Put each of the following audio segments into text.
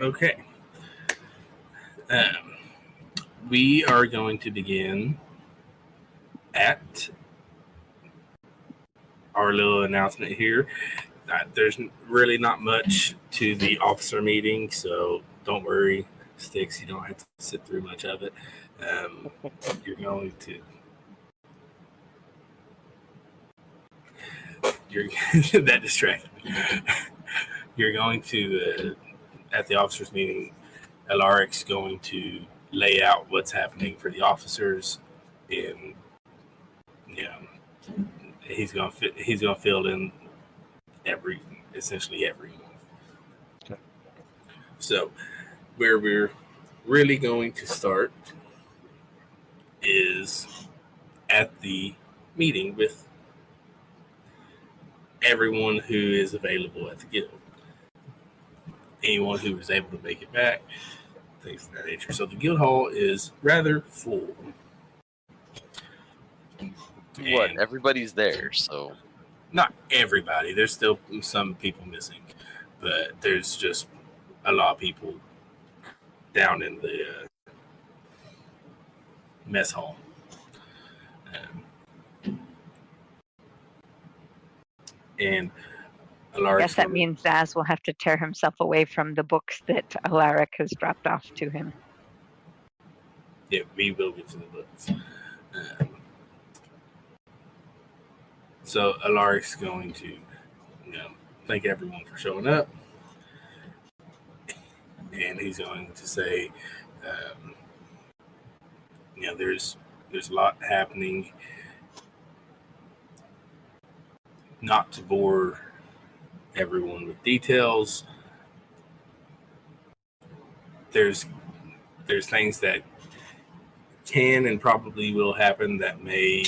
Okay. We are going to begin at our little announcement here. There's really not much to the officer meeting, so don't worry, Stkx. You don't have to sit through much of it. You're going to. That distracted me. You're going to at the officers meeting. Alaric's going to lay out what's happening for the officers, and he's gonna fill in essentially everyone. Okay. So where we're really going to start is at the meeting with everyone who is available at the guild. Anyone who was able to make it back, things of that nature. So the guild hall is rather full. What? Everybody's there, so not everybody. There's still some people missing, but there's just a lot of people down in the mess hall. And I guess that means Zaz will have to tear himself away from the books that Alaric has dropped off to him. Yeah, we will get to the books. So Alaric's going to, thank everyone for showing up, and he's going to say, there's a lot happening. Not to bore everyone with details, there's things that can and probably will happen that may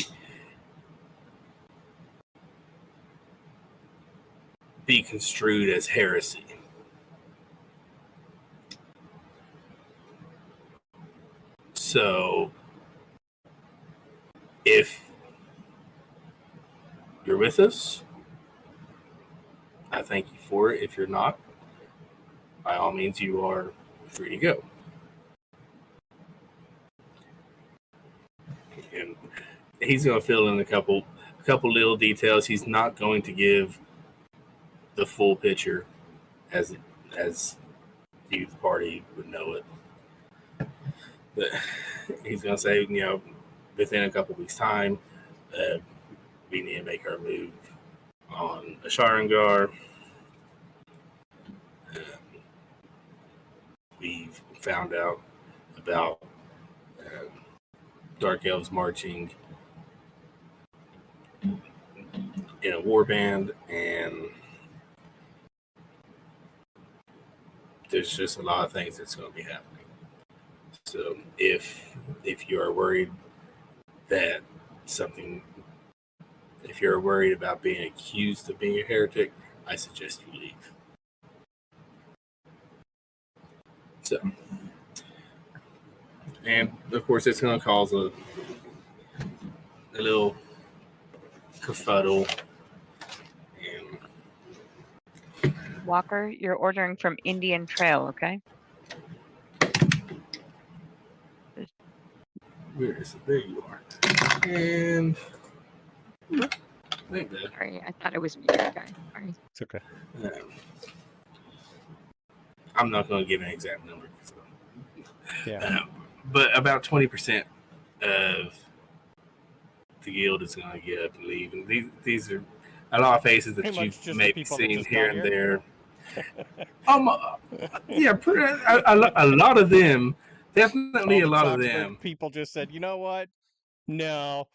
be construed as heresy. So if you're with us, I thank you for it. If you're not, by all means, you are free to go. And he's going to fill in a couple little details. He's not going to give the full picture as you, the party, would know it. But he's going to say, within a couple weeks' time, we need to make our move on Asharangar. We've found out about Dark Elves marching in a warband, and there's just a lot of things that's going to be happening. So if you are worried that if you're worried about being accused of being a heretic, I suggest you leave. So, and of course, it's going to cause a little kerfuddle. And Walker, you're ordering from Indian Trail, okay? where is it? There you are. And sorry, I thought it was me, guy. Sorry. It's okay. I'm not going to give an exact number. So. Yeah. But about 20% of the guild is going to get up and leave. And these are a lot of faces that you've maybe seen here and there. Yeah, a lot of them. Definitely a lot of them. People just said, you know what? No.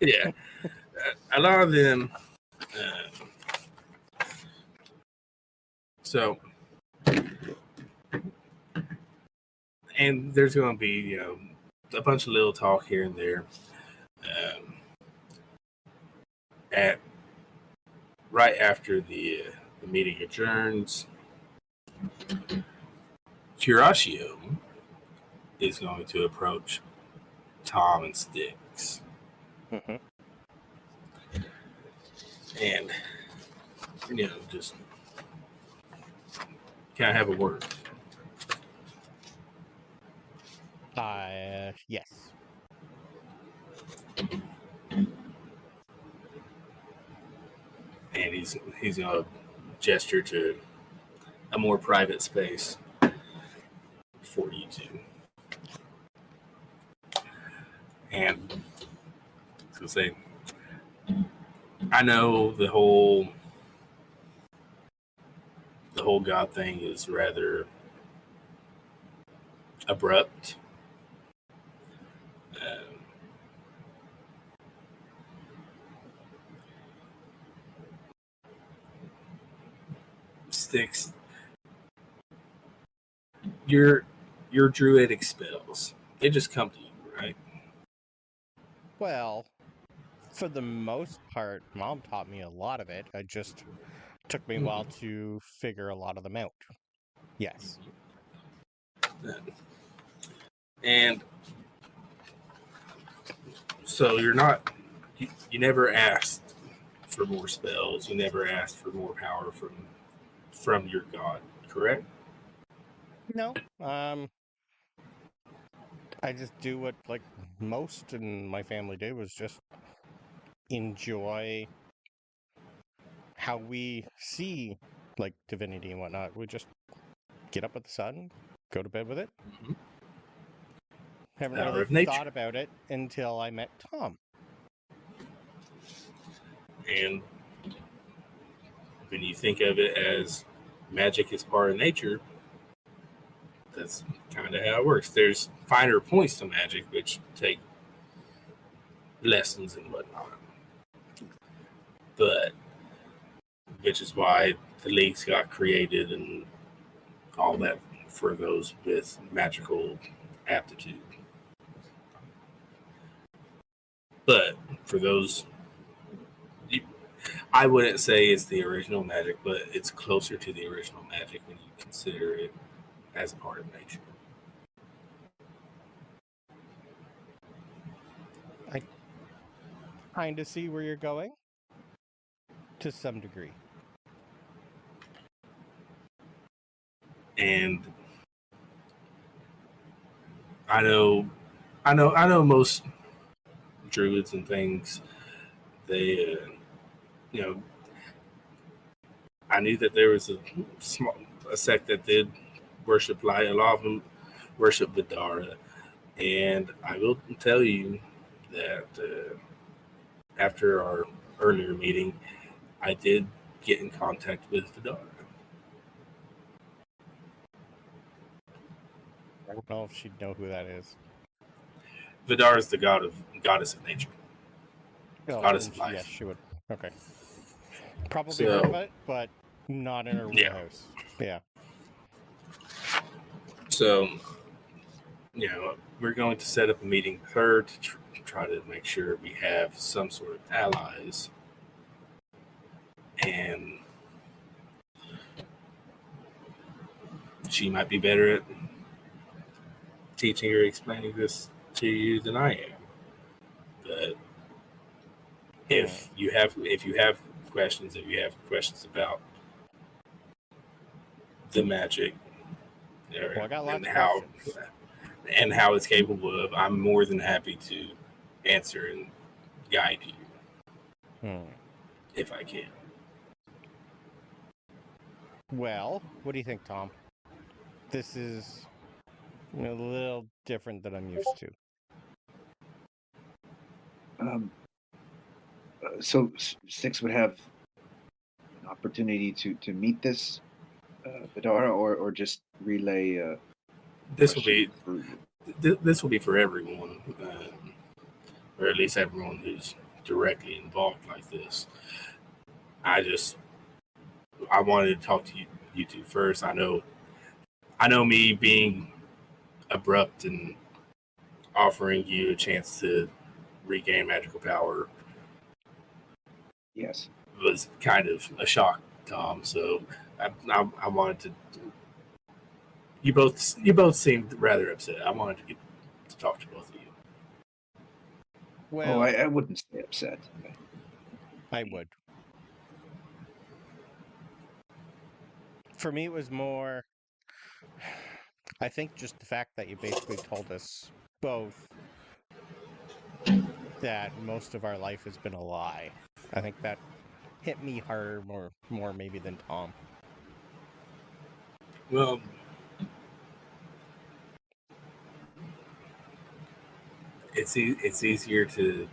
Yeah. A lot of them. So, and there's going to be, a bunch of little talk here and there. Right after the meeting adjourns, Curatio is going to approach Tom and Stkx. Mm-hmm. And, just kind of have a word. Yes. And he's gonna gesture to a more private space for you two. And so say, I know the whole God thing is rather abrupt. Stkx, your druidic spells, they just come to you, right? Well, for the most part, Mom taught me a lot of it. It just took me a while to figure a lot of them out. Yes. And so you're not, you never asked for more spells. You never asked for more power from your god, correct? No. I just do what like most in my family did, was just enjoy how we see like divinity and whatnot. We just get up with the sun, go to bed with it. Mm-hmm. Haven't Power really of nature. thought about it until I met Tom. And when you think of it as magic is part of nature, that's kind of how it works. There's finer points to magic which take lessons and whatnot. But which is why the leagues got created and all that for those with magical aptitude. But for those, I wouldn't say it's the original magic, but it's closer to the original magic when you consider it as a part of nature. I kind of see where you're going to some degree. And I know most druids and things. They, I knew that there was a sect that did worship light. A lot of them worship Vidara, and I will tell you that after our earlier meeting, I did get in contact with Vidara. I don't know if she'd know who that is. Vidar is the goddess of nature, Oh, goddess of yes, life. she would. Okay. Probably So- heard of it, but not in her Yeah. wheelhouse. Yeah. So, we're going to set up a meeting with her to try to make sure we have some sort of allies. And she might be better at teaching or explaining this to you than I am. But if you have questions, about the magic, Well, I got lots of questions. and how it's capable of, I'm more than happy to answer and guide you if I can. Well, what do you think, Tom? This is a little different than I'm used to. So Stkx would have an opportunity to meet this Vidara, or just relay. This will be for this will be for everyone, or at least everyone who's directly involved like this. I wanted to talk to you two first. I know me being abrupt and offering you a chance to regain magical power Yes. was kind of a shock, Tom. So I wanted to. You both seemed rather upset. I wanted to get to talk to both of you. Well, I wouldn't stay upset. I would. For me, it was more I think just the fact that you basically told us both that most of our life has been a lie. I think that hit me harder, more maybe than Tom. Well, it's easier to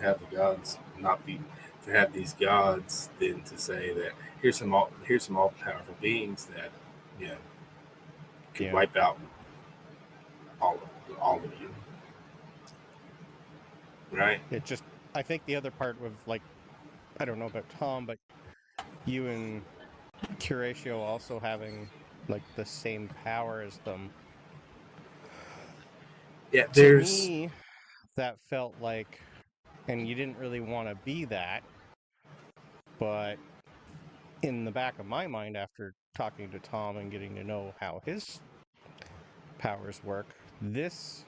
have the gods not be to have these gods than to say that here's some all powerful beings that could Yeah. wipe out all of you, right? It just, I think the other part of, like, I don't know about Tom, but you and Curatio also having, like, the same power as them. Yeah, To there's me, that felt like, and you didn't really want to be that, but in the back of my mind, after talking to Tom and getting to know how his powers work, this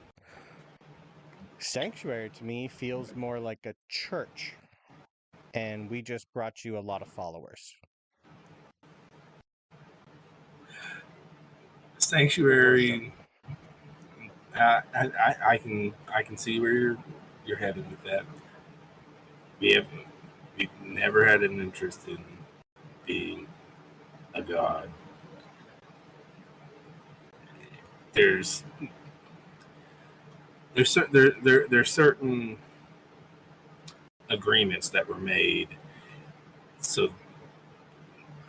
sanctuary to me feels more like a church, and we just brought you a lot of followers. sanctuary. I can see where you're headed with that. We've never had an interest in being a god. There's certain agreements that were made, so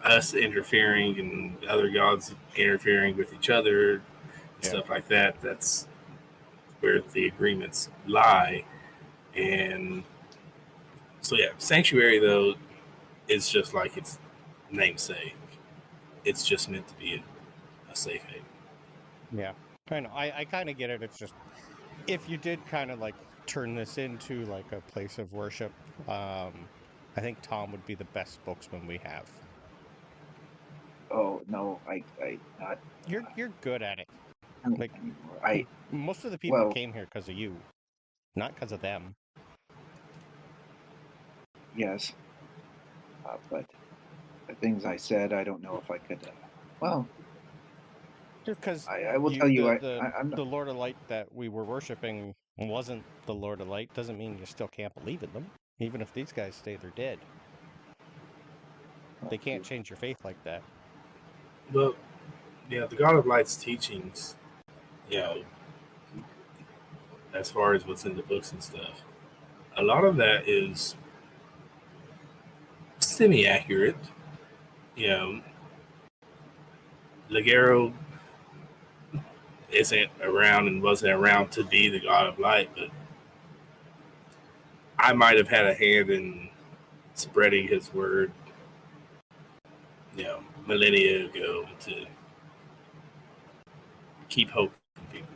us interfering and other gods interfering with each other and stuff like that, that's where the agreements lie. And so yeah, sanctuary though is just like its namesake. It's just meant to be a safe haven. Yeah, I know. I kind of get it. It's just, if you did kind of like turn this into like a place of worship, I think Tom would be the best spokesman we have. Oh no, I not You're good at it. Like, anymore. most of the people well- came here because of you, not because of them. Yes, but the things I said, I don't know if I could. Well, Because I will tell you, I'm the Lord of Light that we were worshiping wasn't the Lord of Light. Doesn't mean you still can't believe in them. Even if these guys say they're dead, they can't change your faith like that. Well, yeah, the God of Light's teachings, as far as what's in the books and stuff, a lot of that is semi-accurate. Ligero isn't around and wasn't around to be the God of Light, but I might have had a hand in spreading his word, millennia ago to keep hope in people.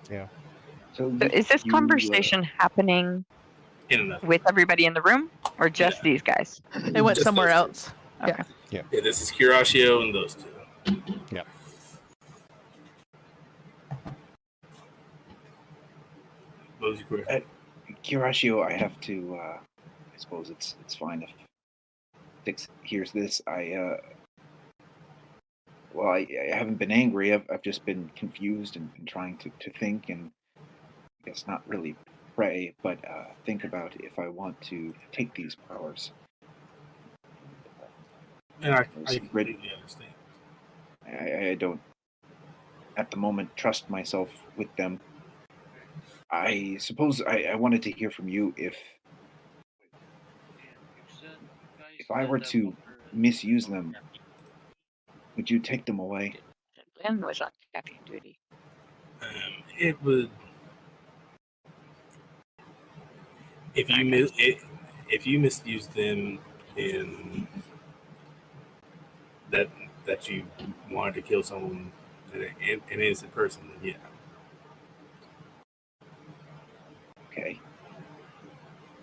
Yeah. So So is this conversation happening In enough. with everybody in the room or just Yeah. these guys? They went Just somewhere those two. else. Okay. Yeah, this is Curatio and those two. Yep. What was your question? Curatio, I have to. I suppose it's fine if Stkx hears this. I haven't been angry. I've just been confused and trying to think, and I guess not really pray, but think about if I want to take these powers. And I Secret. completely understand. I don't, at the moment, trust myself with them. I suppose I wanted to hear from you if I were to misuse them, would you take them away? Glenn was on caffeine duty. It would, if you misuse them in that you wanted to kill someone, an innocent person, then yeah. Okay.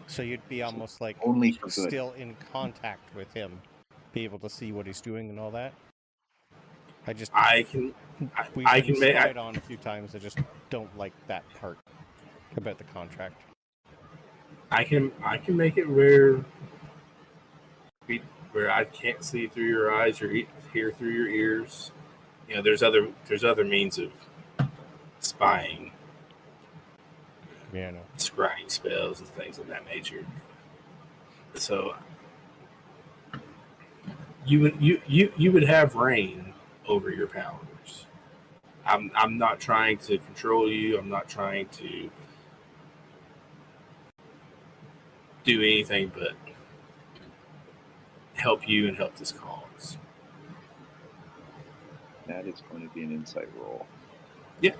So you'd be almost like Only for good. still in contact with him, be able to see what he's doing and all that. We've been spied on a few times. I just don't like that part about the contract. I can make it where I can't see through your eyes or hear through your ears. There's other means of spying, Yeah, no. scrying spells and things of that nature. So you would have reign over your powers. I'm not trying to control you. I'm not trying to do anything but help you and help this cause. That is going to be an insight roll. Yeah.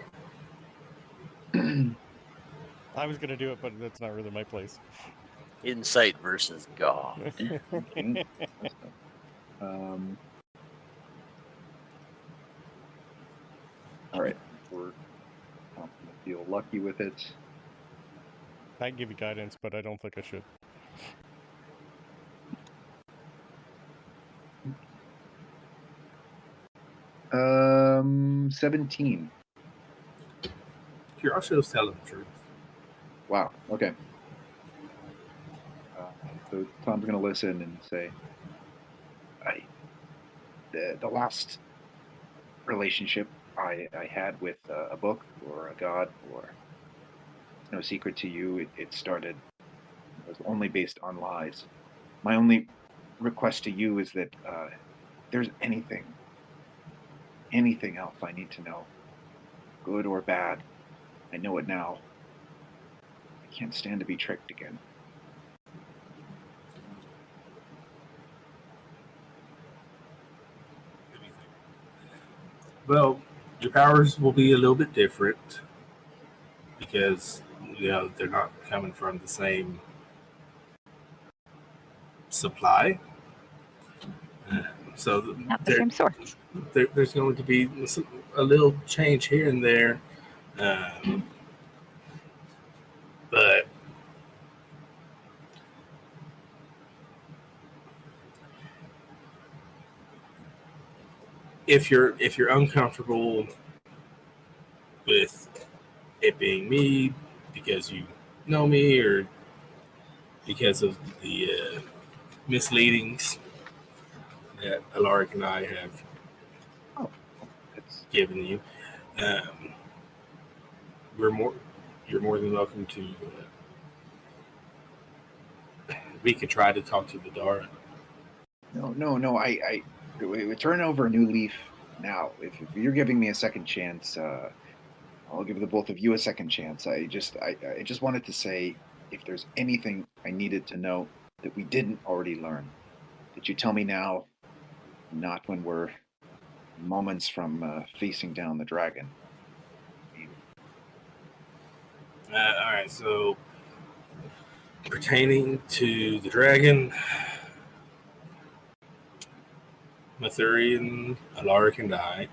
I was gonna do it, but that's not really my place. Insight versus God. Okay. All right. I'm going to feel lucky with it. I give you guidance, but I don't think I should. Um, 17. You're also telling the truth. Wow. Okay. So Tom's going to listen and say, the last relationship I had with a book or a god, or it's no secret to you, it was only based on lies. My only request to you is that if there's anything else I need to know, good or bad, I know it now. I can't stand to be tricked again. Well, your powers will be a little bit different because they're not coming from the same supply. So Not the same source. there's going to be a little change here and there, but if you're uncomfortable with it being me because you know me or because of the misleadings that Alaric and I have given you, you're more than welcome to. We could try to talk to Vidara. No. I turn over a new leaf now. If you're giving me a second chance, I'll give the both of you a second chance. I just wanted to say, if there's anything I needed to know that we didn't already learn, that you tell me now, not when we're moments from facing down the dragon. All right, so pertaining to the dragon, Mathurian, Alaric, and I,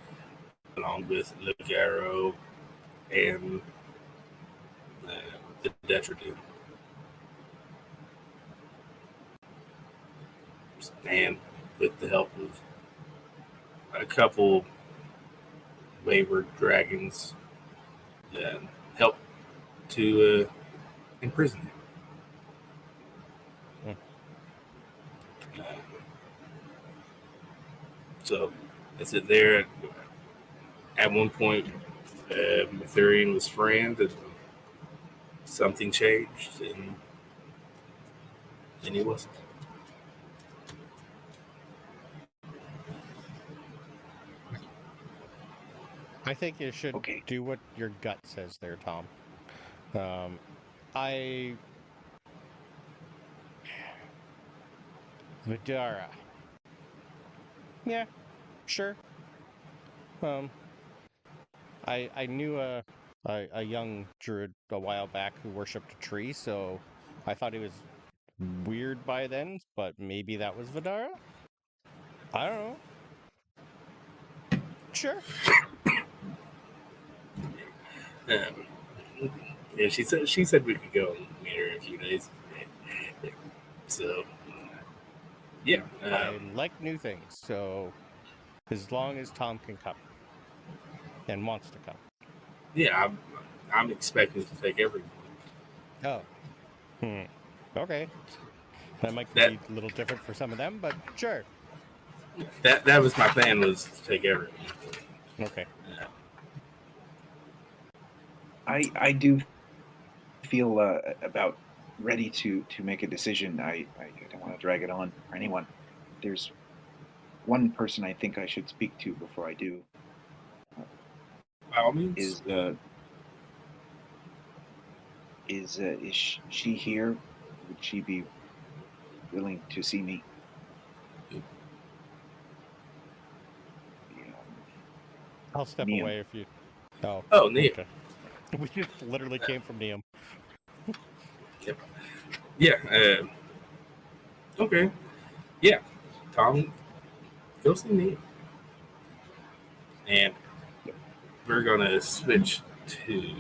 along with Ligaro and the Detritus, and with the help of a couple wayward dragons, help to imprison him. So that's it there. At one point, Mathurian was friend, and something changed, and he wasn't. I think you should Okay. do what your gut says there, Tom. Vidara. Yeah, sure. I knew a young druid a while back who worshipped a tree, so I thought he was weird by then, but maybe that was Vidara? I don't know. Sure. Yeah, she said we could go and meet her in a few days. So, yeah. I like new things, so as long as Tom can come and wants to come. Yeah, I'm expecting to take everyone. Oh. Okay. That might be That- a little different for some of them, but sure. That was my plan, was to take everything. Okay. I do feel about ready to make a decision. I don't want to drag it on for anyone. There's one person I think I should speak to before I do. By all means. Is she here? Would she be willing to see me? I'll step Neum. away if you. Oh, Neum. okay. We just literally came from Neum. Yep. Yeah. Okay. Yeah. Tom, go see Neum. And we're gonna switch to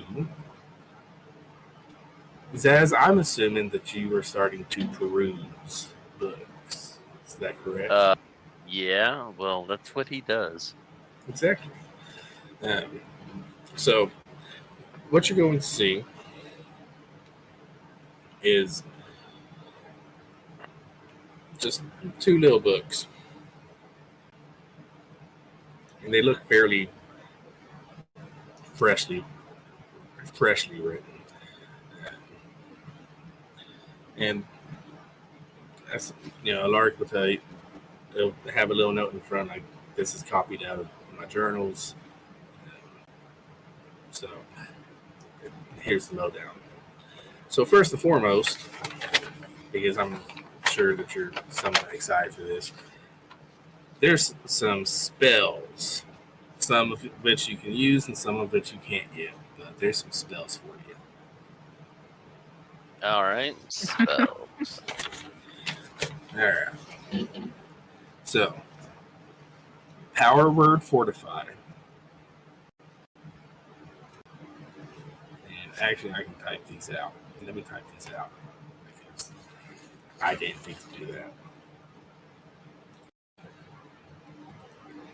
Zaz. I'm assuming that you are starting to peruse books. Is that correct? Yeah, well, that's what he does. Exactly. So, what you're going to see is just 2 little books, and they look fairly freshly written. And that's, Alaric will tell you, they'll have a little note in front like, this is copied out of my journals. So here's the lowdown. So first and foremost, because I'm sure that you're somewhat excited for this, there's some spells, some of which you can use and some of which you can't get. But there's some spells for you. All right, spells. All right. So, power word fortify. And actually, I can type these out. Let me type these out because I didn't think to do that.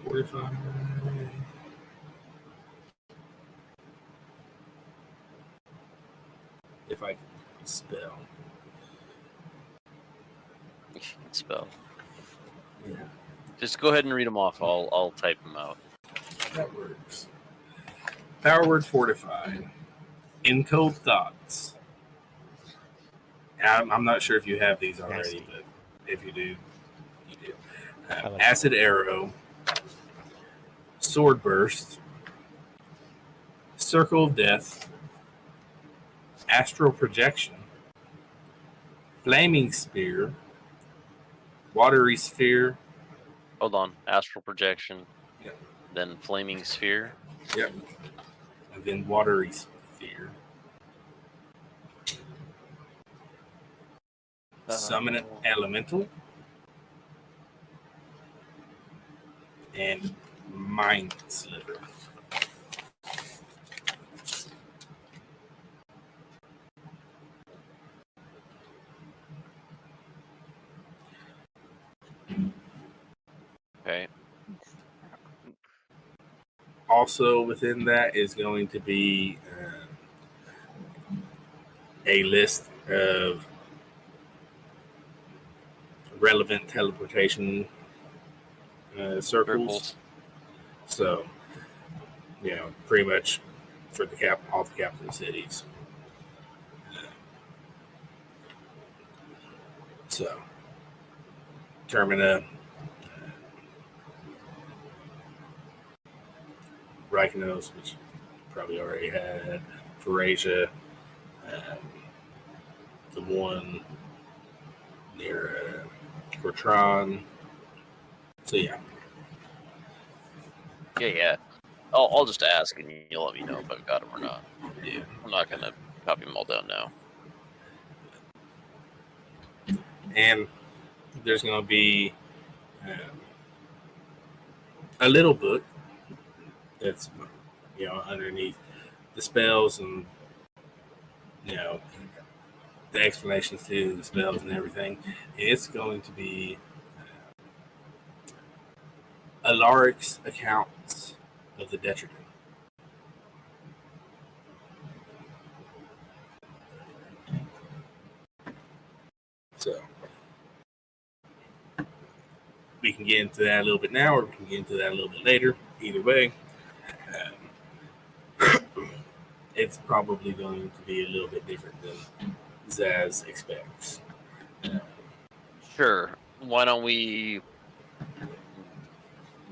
Fortify. If I can spell. Spell. Yeah, Just go ahead and read them off. I'll type them out. that works. Power word fortify. Encode thoughts. I'm not sure if you have these already, but if you do, you do. like Acid arrow. Sword burst. Circle of death. Astral projection. Flaming spear. Watery sphere. Hold on. Astral projection. Yep. Then flaming sphere. Yep. And then watery sphere. Summon an elemental. And mind sliver. Okay. Also within that is going to be a list of relevant teleportation circles. So, pretty much for all the capital cities. So, Termina, Rykenos, which you probably already had, Farasia, the one near Cortron. So, yeah. Yeah. I'll just ask and you'll let me know if I've got them or not. Yeah. I'm not gonna copy them all down now. And there's going to be a little book that's, underneath the spells and, the explanations to the spells and everything. It's going to be Alaric's accounts of the Detritus. So, we can get into that a little bit now, or we can get into that a little bit later. Either way, it's probably going to be a little bit different than Zaz expects. Sure. Why don't we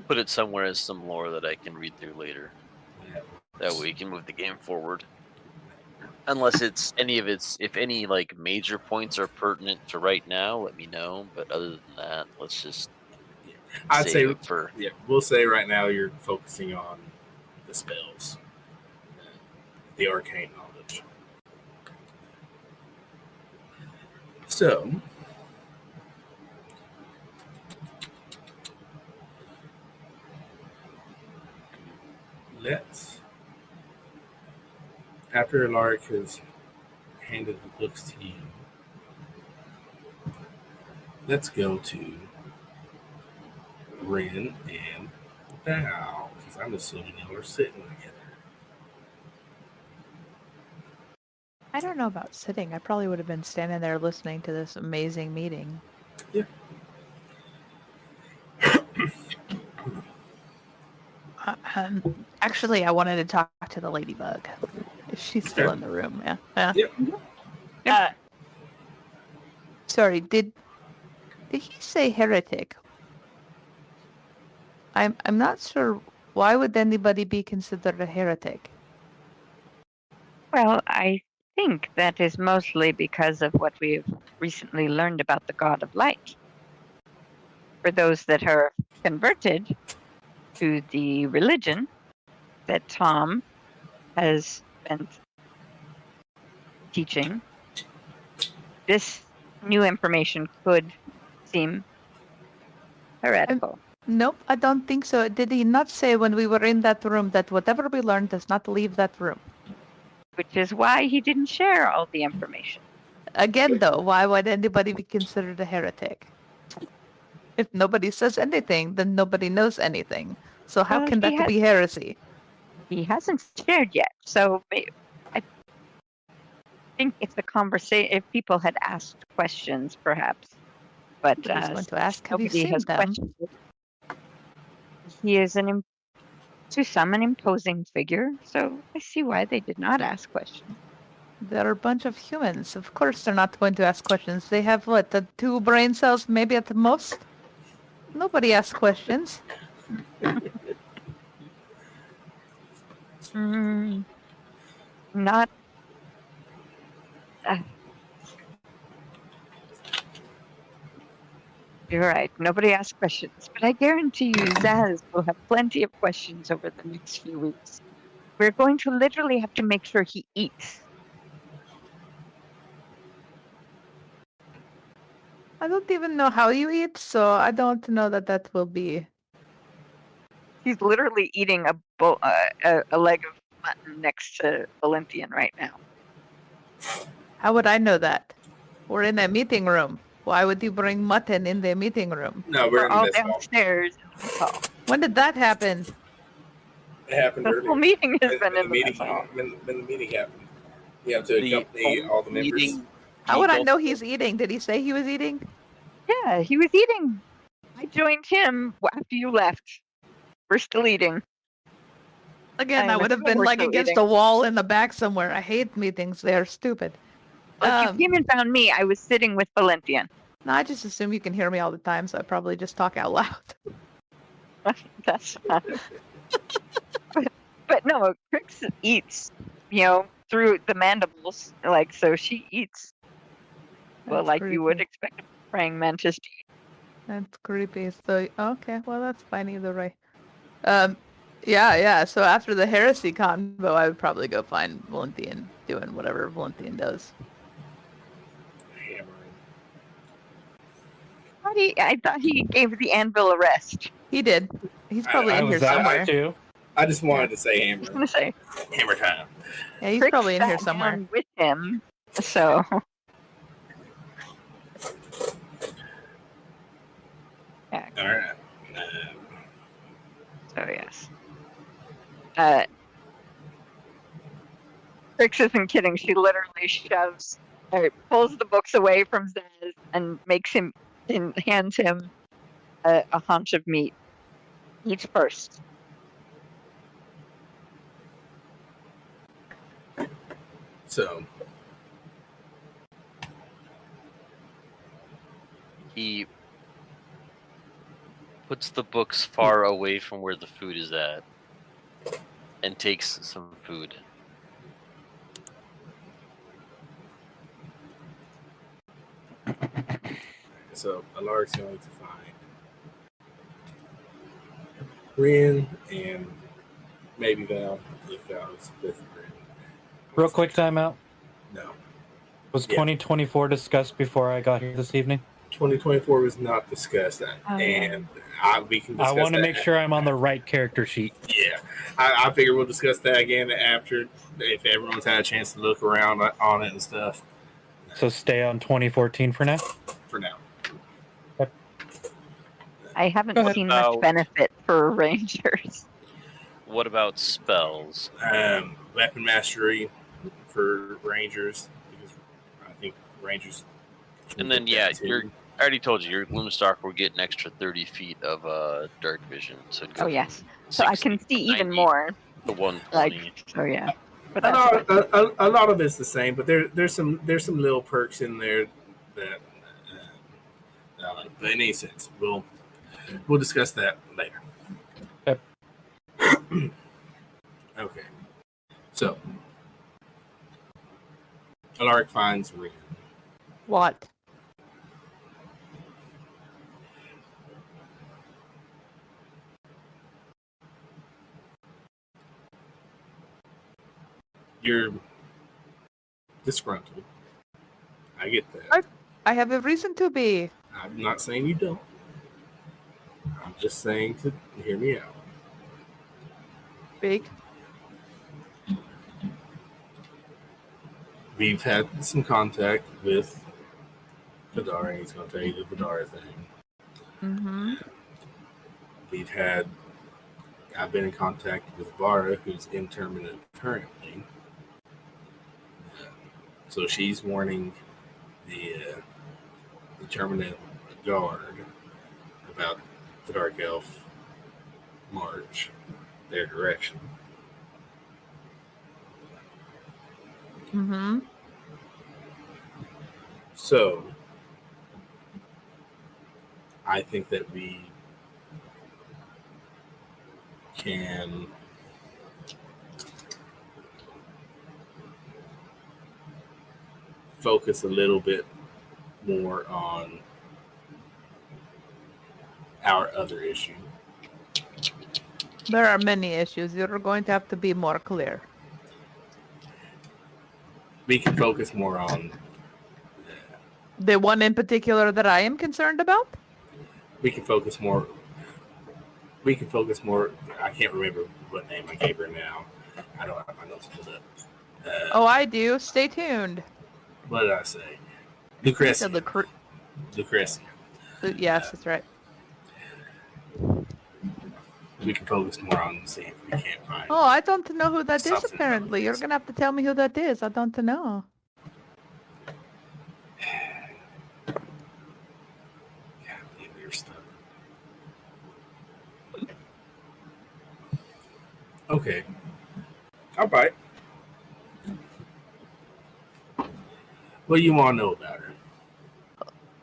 put it somewhere as some lore that I can read through later? That way we can move the game forward. Unless it's if any like major points are pertinent to right now, let me know. But other than that, let's just I'd say save it for we'll say right now you're focusing on the spells, the arcane knowledge. So, let's, after Alaric has handed the books to you, let's go to Ren and Val, because I'm assuming y'all are sitting together. I don't know about sitting. I probably would have been standing there listening to this amazing meeting. Yeah. Actually, I wanted to talk to the ladybug. If she's still Okay. in the room, yeah. Yep. Sorry, did he say heretic? I'm not sure. Why would anybody be considered a heretic? Well, I think that is mostly because of what we've recently learned about the God of Light. For those that are converted to the religion that Tom has been teaching, this new information could seem heretical. Nope, I don't think so. Did he not say when we were in that room that whatever we learned does not leave that room? Which is why he didn't share all the information. Again, though, why would anybody be considered a heretic? If nobody says anything, then nobody knows anything. So how Well, can that be heresy? He hasn't shared yet, so I think if if people had asked questions, perhaps, but I was going to ask, have you nobody seen has them? questioned it. He is to some an imposing figure, so I see why they did not ask questions. They're a bunch of humans. Of course they're not going to ask questions. They have, what, 2 brain cells maybe at the most? Nobody asks questions. Not. You're right. Nobody asks questions, but I guarantee you, Zaz will have plenty of questions over the next few weeks. We're going to literally have to make sure he eats. I don't even know how you eat, so I don't know that will be. He's literally eating a leg of mutton next to Valentian right now. How would I know that? We're in a meeting room. Why would you bring mutton in the meeting room? No, we're We're in the all mess hall. downstairs in the mess hall. When did that happen? It happened The earlier. whole meeting has When been the in the meeting, mess hall. when the meeting happened. You have to accompany all the members. meeting. How would I know he's eating? Did he say he was eating? Yeah, he was eating. I joined him after you left. We're still eating. Again, I I'm would have assuming been we're like still against eating. a wall in the back somewhere. I hate meetings. They're stupid. If you came and found me, I was sitting with Valentian. No, I just assume you can hear me all the time, so I probably just talk out loud. That's fine. but no, Krix eats, through the mandibles. So she eats. Well, That's like you would creepy. expect a praying mantis to eat. That's creepy. So okay, well that's fine either way. Yeah. So after the heresy convo, I would probably go find Valentian doing whatever Valentian does. I thought he gave the anvil a rest. He did. He's probably in here was- I- somewhere. too. I just wanted to say I was hammer. gonna say Hammer time. Yeah, he's Krix probably in here sat somewhere. down with him. So yeah. All right. So yes. Krix isn't kidding. She literally pulls the books away from Zaz and hands him a haunch of meat. Eat first. So He puts the books far away from where the food is at and takes some food. So Alaric's going to find Rin and maybe Val, if Val is with Rin. Real quick timeout. No. Was Yeah. 2024 discussed before I got here this evening? 2024 was not discussed, and we can discuss I want to that. make sure I'm on the right character sheet. Yeah, I figure we'll discuss that again after, if everyone's had a chance to look around on it and stuff. So stay on 2014 for now? For now. I haven't Go ahead. seen much benefit for rangers. What about spells? Weapon mastery for rangers, because I think rangers. And then, yeah, I already told you, your Gloomstalker will get an extra 30 feet of dark vision. So Oh yes, so I can see even more. The 120. So yeah. But A lot of it's the same, but there's some little perks in there that I like. But in any sense, we'll discuss that later. Yep. Okay. So Alaric finds Rin. What? You're disgruntled. I get that. I have a reason to be. I'm not saying you don't. I'm just saying to hear me out. Big. We've had some contact with Vidar, and he's going to tell you the Vidar thing. Mm-hmm. I've been in contact with Vara, who's interminate currently. So she's warning the Terminate Guard about the Dark Elf march, their direction. Mm-hmm. So I think that we can focus a little bit more on our other issue. There are many issues. You're going to have to be more clear. We can focus more on. The one in particular that I am concerned about? We can focus more. I can't remember what name I gave her now. I don't have my notes pulled up. Oh, I do. Stay tuned. What did I say? Lucretia. Lucretia. Yes, that's right. We can focus more on seeing if we can't find. Oh, I don't know who that is, something apparently. You're going to have to tell me who that is. I don't know. Okay. All right. What do you want to know about her?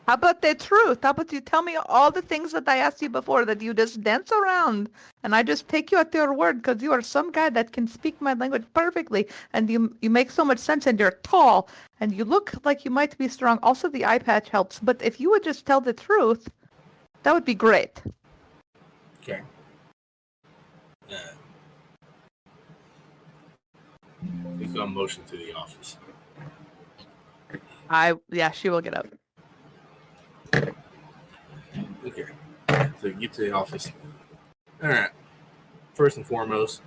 How about the truth? How about you tell me all the things that I asked you before that you just dance around and I just take you at your word because you are some guy that can speak my language perfectly and you make so much sense and you're tall and you look like you might be strong. Also, the eye patch helps. But if you would just tell the truth, that would be great. Okay. He's going to motion to the office. Yeah, she will get up. Okay. So you get to the office. All right. First and foremost,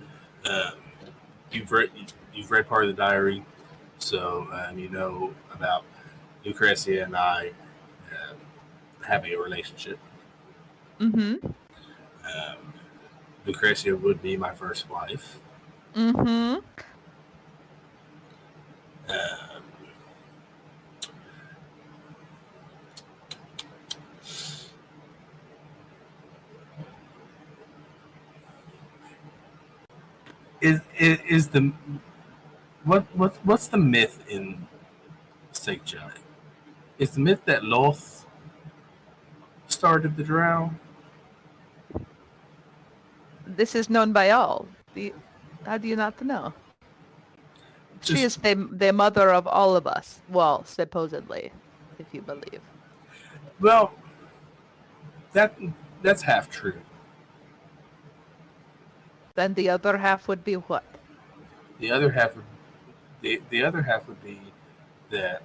you've read part of the diary, so you know about Lucretia and I having a relationship. Mm-hmm. Lucretia would be my first wife. Mm-hmm. is the what's the myth in Stkx? Is the myth that Loth started the Drow? This is known by all. How do you not know? She is Just the mother of all of us. Well, supposedly, if you believe. well, that's half true. Then the other half would be what? The other half would the other half would be that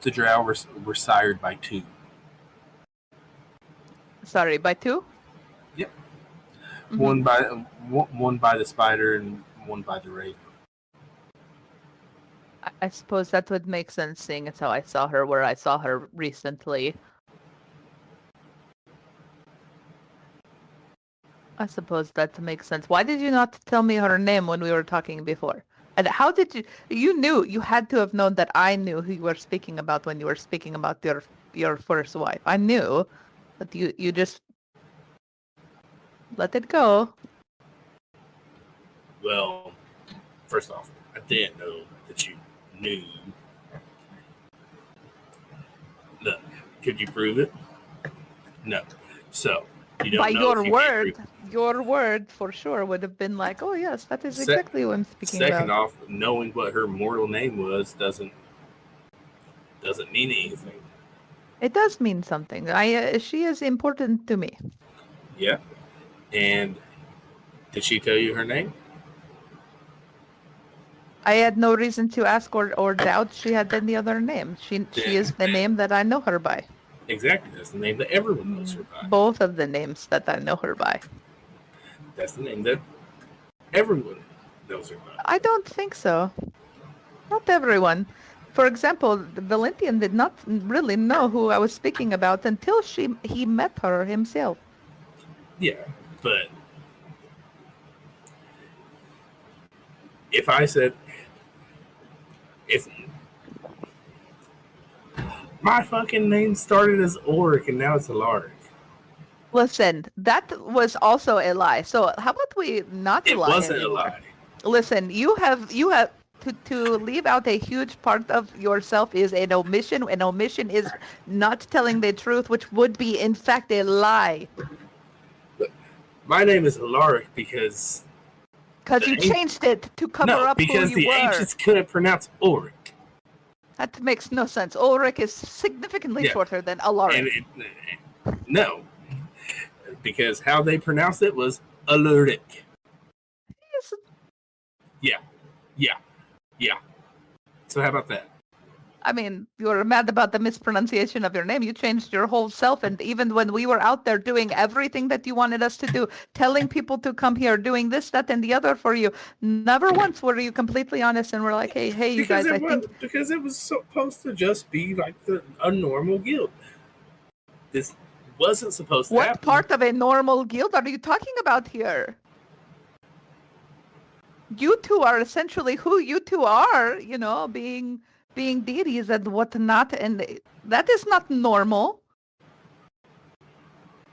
the Drow were sired by two. Sorry, by two? Yep. Mhm. One by the spider and one by the raven. I suppose that would make sense, seeing as how I saw her where I saw her recently. I suppose that makes sense. Why did you not tell me her name when we were talking before? And how did you had to have known that I knew who you were speaking about when you were speaking about your first wife. I knew, but you just let it go. Well, first off, I didn't know that you knew. Look, could you prove it? No. So you don't By know your if you word, can prove your word for sure would have been like, oh yes, that is Se- exactly what I'm it. speaking Second about. off, knowing what her mortal name was doesn't mean anything. It does mean something. She is important to me. Yeah. And did she tell you her name? I had no reason to ask or doubt she had any other name. She is the name that I know her by. Exactly. That's the name that everyone knows her by. Both of the names that I know her by. That's the name that everyone knows her by. I don't think so. Not everyone. For example, Valentian did not really know who I was speaking about until he met her himself. Yeah, but if I said if my fucking name started as Ulrich and now it's Alaric. Listen, that was also a lie. So how about we not It lie wasn't anymore? a lie. Listen, you have to leave out a huge part of yourself is an omission. An omission is not telling the truth, which would be in fact a lie. My name is Alaric because You changed it to cover up who because you the were. ancients couldn't pronounce Ulrich. That makes no sense. Ulrich is significantly shorter than Alaric. No, because how they pronounced it was Alaric. Yeah. So how about that? I mean, you were mad about the mispronunciation of your name. You changed your whole self. And even when we were out there doing everything that you wanted us to do, telling people to come here, doing this, that, and the other for you, never once were you completely honest and were like, hey, you guys, because it was supposed to just be like a normal guild. This wasn't supposed to happen. What part of a normal guild are you talking about here? You two are essentially who you two are, being deities and whatnot, and that is not normal.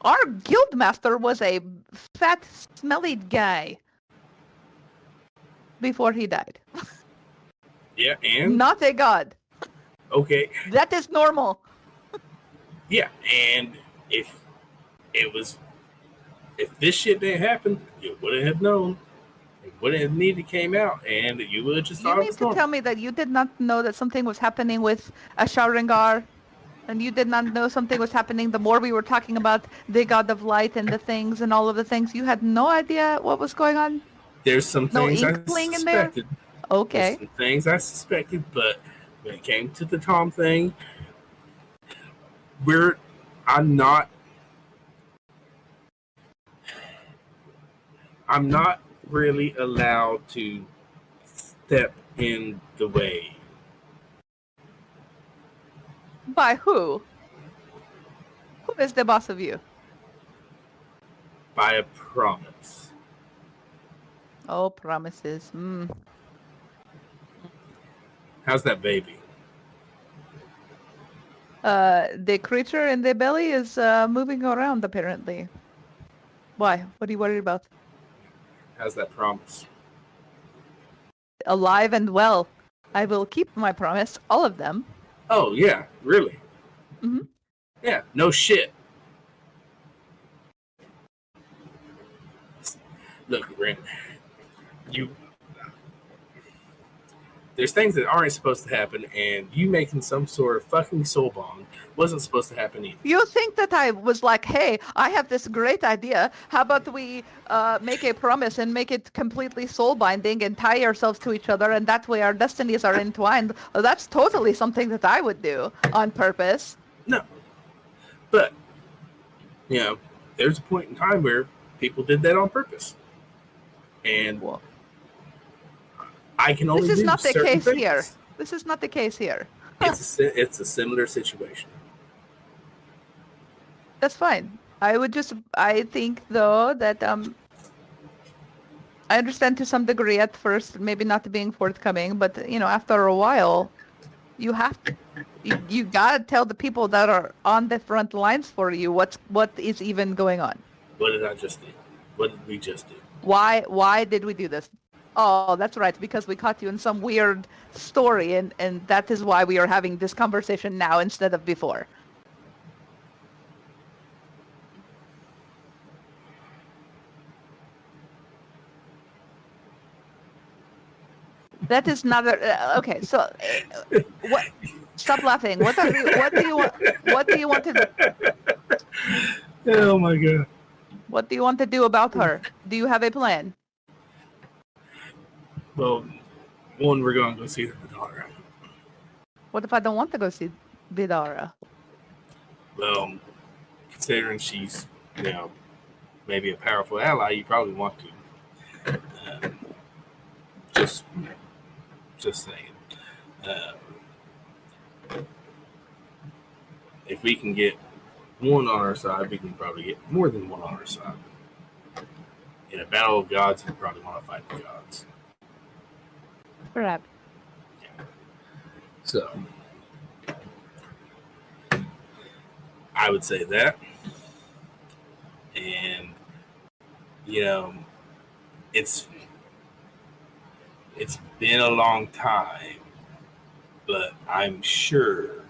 Our guild master was a fat, smelly guy before he died. Yeah, and not a god. Okay. That is normal. Yeah, and if this shit didn't happen, you wouldn't have known. It wouldn't have needed came out, and you would have just thought You it mean was to normal. tell me that you did not know that something was happening with a Sharingar? And you did not know something was happening the more we were talking about the God of Light and the things and all of the things? You had no idea what was going on? There's some things I inkling in there? suspected. Okay. There's some things I suspected, but when it came to the Tom thing, I'm not really allowed to step in the way. By who? Who is the boss of you? By a promise. Oh, promises. How's that baby? The creature in the belly is moving around, apparently. Why? What are you worried about? How's that promise? Alive and well. I will keep my promise, all of them. Oh yeah, really? Mhm. Yeah, no shit. Look, Ren, there's things that aren't supposed to happen, and you making some sort of fucking soul bond wasn't supposed to happen either. You think that I was like, hey, I have this great idea. How about we make a promise and make it completely soul binding and tie ourselves to each other, and that way our destinies are entwined? Well, that's totally something that I would do on purpose. No. But, there's a point in time where people did that on purpose. And Well, I can only this is do not the certain case things. here. This is not the case here. It's a similar situation. That's fine. I think though that I understand to some degree at first, maybe not being forthcoming, but after a while, you gotta tell the people that are on the front lines for you what is even going on. What did I just do? What did we just do? Why did we do this? Oh, that's right, because we caught you in some weird story, and that is why we are having this conversation now instead of before. That is not okay. So, what? Stop laughing. What do you want? What do you want to? Oh my god! What do you want to do about her? Do you have a plan? Well, one, we're going to go see the daughter. What if I don't want to go see Vidara? Well, considering she's, maybe a powerful ally, you probably want to. Just saying. If we can get one on our side, we can probably get more than one on our side. In a battle of gods, we probably want to fight the gods. Perhaps. Yeah. So, I would say that. And, it's been a long time, but I'm sure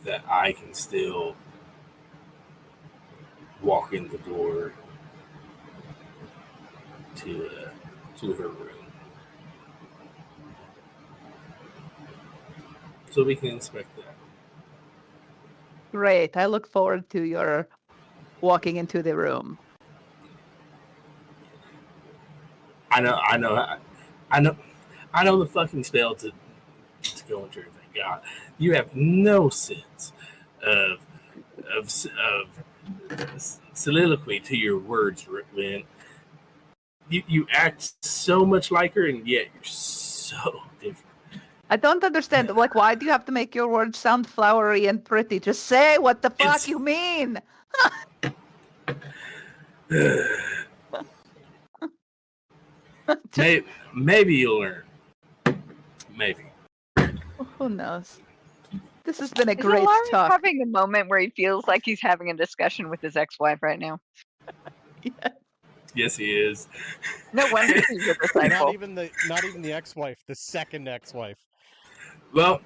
that I can still walk in the door to her room, so we can inspect that. Great. I look forward to your walking into the room. I know the fucking spell to go into everything. God, you have no sense of soliloquy to your words, Lynn. You act so much like her, and yet you're so different. I don't understand. Like, why do you have to make your words sound flowery and pretty? Just say what the fuck you mean. Maybe you'll learn. Maybe. Who knows? This has been a Is great Ilari talk. having a moment where he feels like he's having a discussion with his ex-wife right now? Yeah. Yes, he is. No wonder she's a disciple. Not even the ex-wife, the second ex-wife. Well,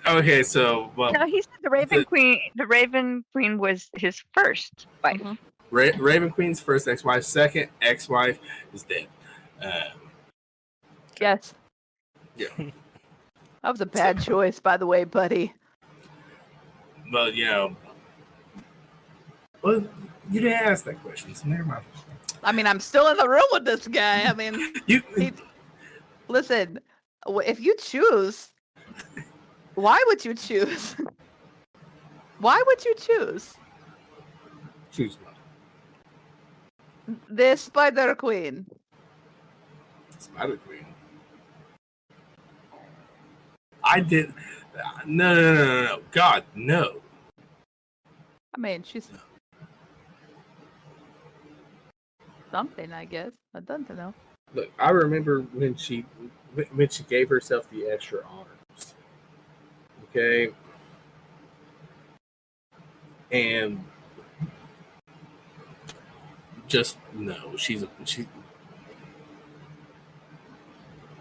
okay, so No, he said the Raven Queen. The Raven Queen was his first wife. Mhm. Raven Queen's first ex-wife, second ex-wife is dead. Yes. Yeah. That was a bad choice, by the way, buddy. Well, well, you didn't ask that question, so never mind. I mean, I'm still in the room with this guy. I mean, listen, if you choose, why would you choose? Why would you choose Choose one. this Spider Queen? Spider Queen. I did. No. God, no. I mean, she's something, I guess. I don't know. Look, I remember when she gave herself the extra arms. Okay. And Just no. She.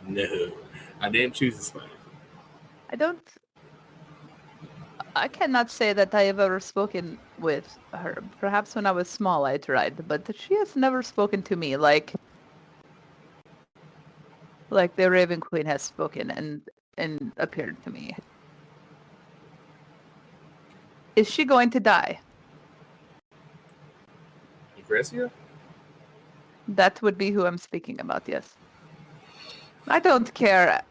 No, I didn't choose the spider. I cannot say that I have ever spoken with her. Perhaps when I was small I tried, but she has never spoken to me like the Raven Queen has spoken and appeared to me. Is she going to die? Agresia? That would be who I'm speaking about, yes. I don't care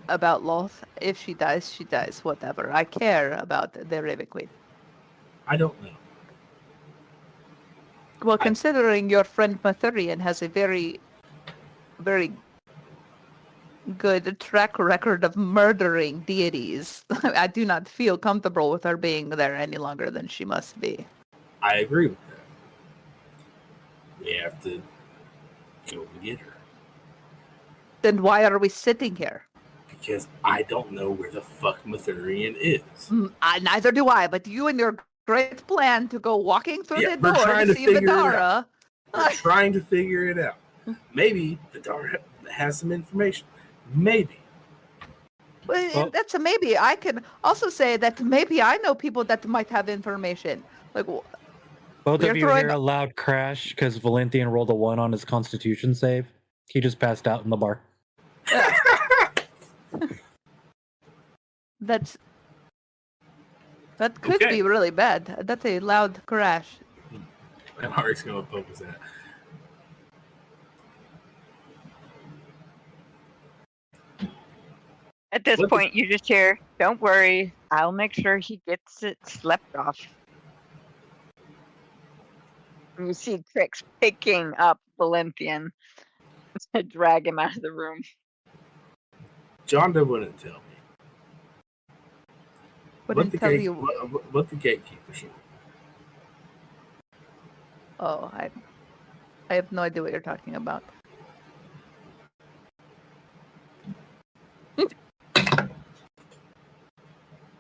about Loth. If she dies, whatever. I care about the Raven Queen. I don't know. Well, considering your friend Mathurian has a very, very good track record of murdering deities, I do not feel comfortable with her being there any longer than she must be. I agree with that. We have to go and get her. Then why are we sitting here? Because I don't know where the fuck Mathurian is. Neither do I, but you and your great plan to go walking through the door to see Vidara. We're trying to figure it out. Maybe Vidara has some information. Maybe. Well, that's a maybe. I can also say that maybe I know people that might have information. Like, both of you hear a loud crash because Valenthian rolled a 1 on his Constitution save. He just passed out in the bar. That could be really bad. That's a loud crash. And Harik's going to poke his head. At this point, you just hear, "Don't worry, I'll make sure he gets it slept off." And you see Krix picking up Valenthian to drag him out of the room. Jonda wouldn't tell me. Wouldn't tell you what the gatekeeper should. Oh, I have no idea what you're talking about.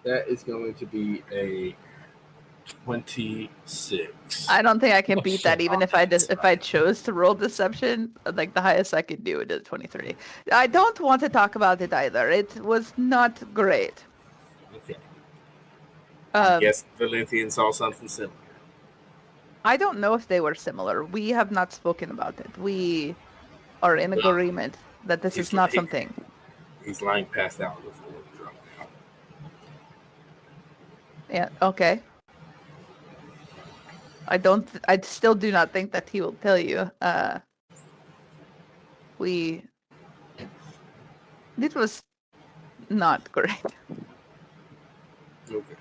That is going to be a 26. I don't think I can beat that, even if I chose to roll deception. Like the highest I could do it is 23. I don't want to talk about it either. It was not great. Okay. I guess Valenthian saw something similar. I don't know if they were similar. We have not spoken about it. We are in agreement that this is not something. He's lying passed out before drunk out. Yeah, okay. I still do not think that he will tell you. This was not great. Okay.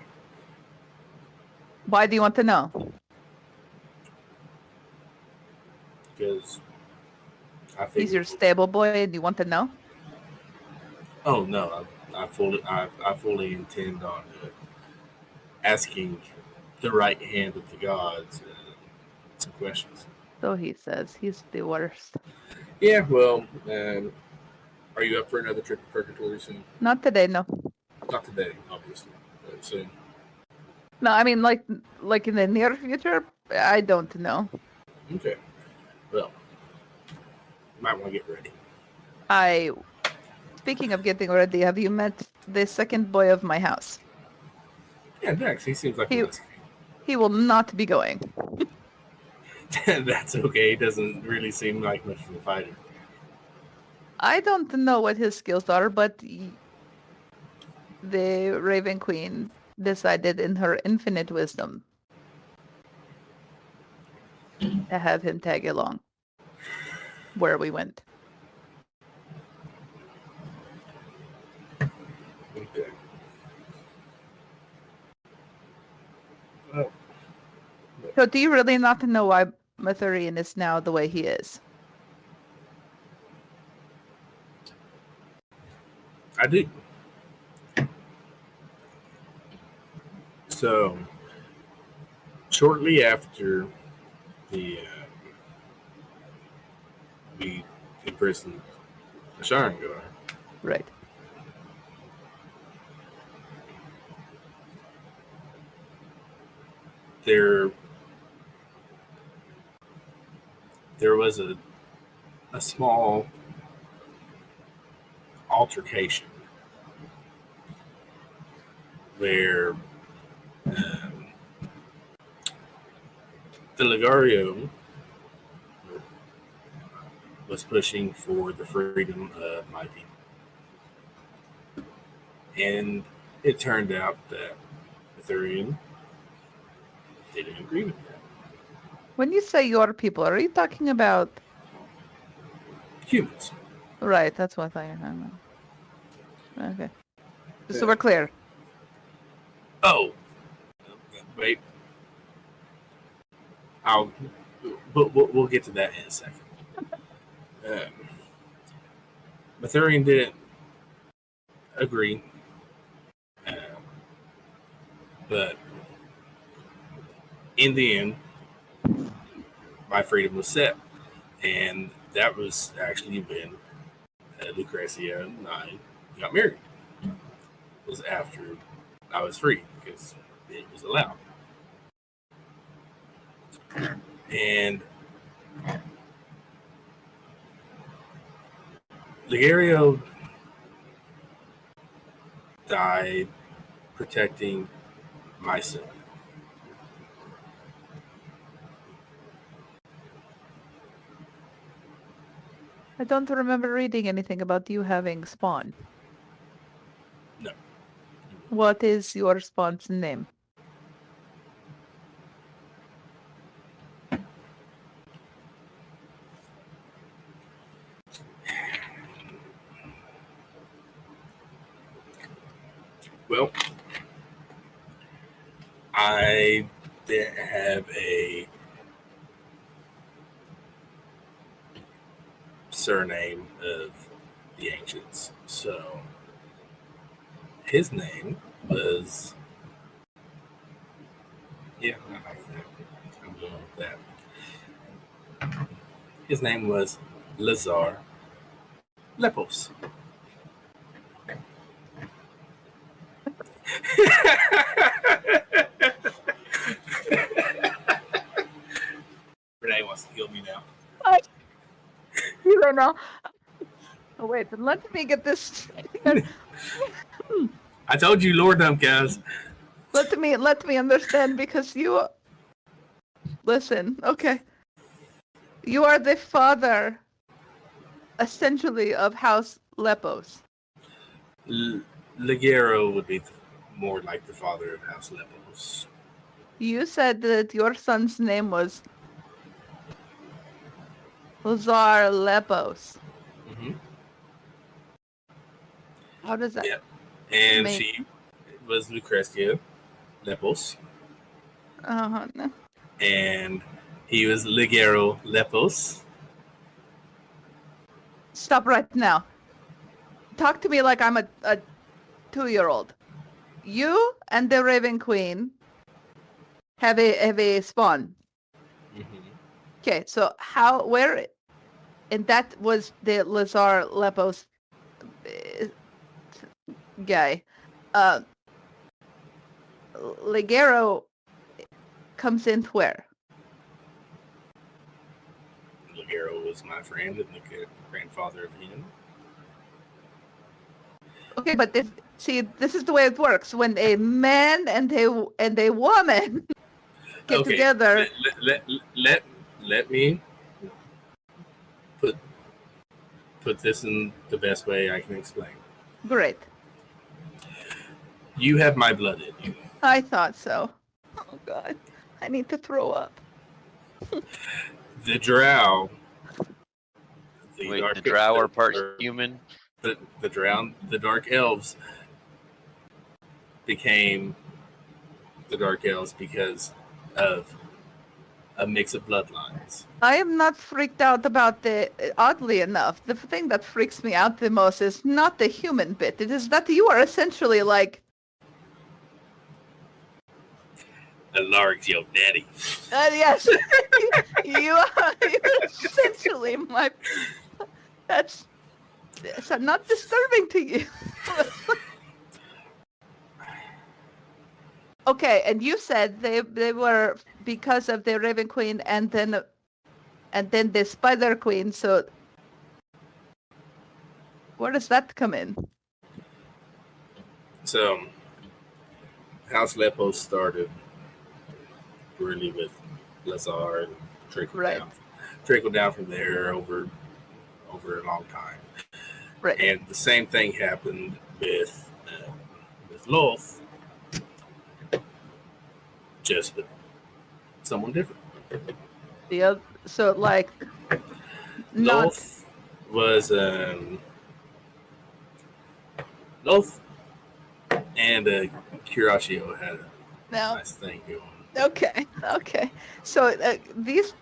Why do you want to know? Because he's your stable boy and you want to know? Oh no, I fully intend on asking the right hand of the gods some questions. So he says. He's the worst. Yeah, well, are you up for another trip to Purgatory soon? Not today, no. Not today, obviously, but soon. No, I mean like in the near future. I don't know. Okay. Well, might want to get ready. Speaking of getting ready, have you met the second boy of my house? Yeah, Dex. He seems like he will not be going. That's okay. He doesn't really seem like much of a fighter. I don't know what his skills are, but the Raven Queen decided in her infinite wisdom to have him tag along where we went. Okay. Oh. So do you really not know why Mathurian is now the way he is? I do. So, shortly after we imprisoned the Sharingar, right? there was a small altercation where the Legario was pushing for the freedom of my people. And it turned out that the Thri-kreen didn't agree with that. When you say your people, are you talking about... Humans. Right, that's what I know. Okay. Just so we're clear. Oh, wait. We'll get to that in a second. Thri-kreen didn't agree, but in the end, my freedom was set, and that was actually when Lucretia and I got married. It was after I was free because it was allowed. And Legario died protecting my son. I don't remember reading anything about you having spawn. No. What is your spawn's name? Well, I didn't have a surname of the ancients, so his name was... Yeah, I like that. I'm going with that. His name was Lazar Lepos. Renee wants to kill me now. You don't know. Oh, wait, let me get this. I told you, Lord Dumbcast. Let me understand, because you... Listen, okay. You are the father, essentially, of House Lepos. Legario would be more like the father of House Lepos. You said that your son's name was Lazar Lepos. Mm-hmm. How does that... Yep. And she was Lucretia Lepos. No. And he was Legario Lepos. Stop right now. Talk to me like I'm a 2-year-old. You and the Raven Queen have a spawn. Mm-hmm. Okay, so where, and that was the Lazar Lepos guy. Legario comes in where? Legario was my friend and the grandfather of him. Okay, but this is the way it works. When a man and a woman get together. Let me put this in the best way I can explain. Great. You have my blood in you. I thought so. Oh God, I need to throw up. The Drow. The Drow are part human. The Drow, the Dark Elves, became the Dark Elves because of a mix of bloodlines. I am not freaked out about oddly enough, the thing that freaks me out the most is not the human bit. It is that you are essentially like... A large yo daddy. Yes. You're essentially my... That's not disturbing to you. Okay, and you said they were because of the Raven Queen, and then And then the Spider Queen, so where does that come in? So, House Lepos started really with Lazar and trickled down from there over a long time. Right. And the same thing happened with Loth, just with someone different. So like, Loth was Loth and Kuroshio had a nice thing going. Okay. So these,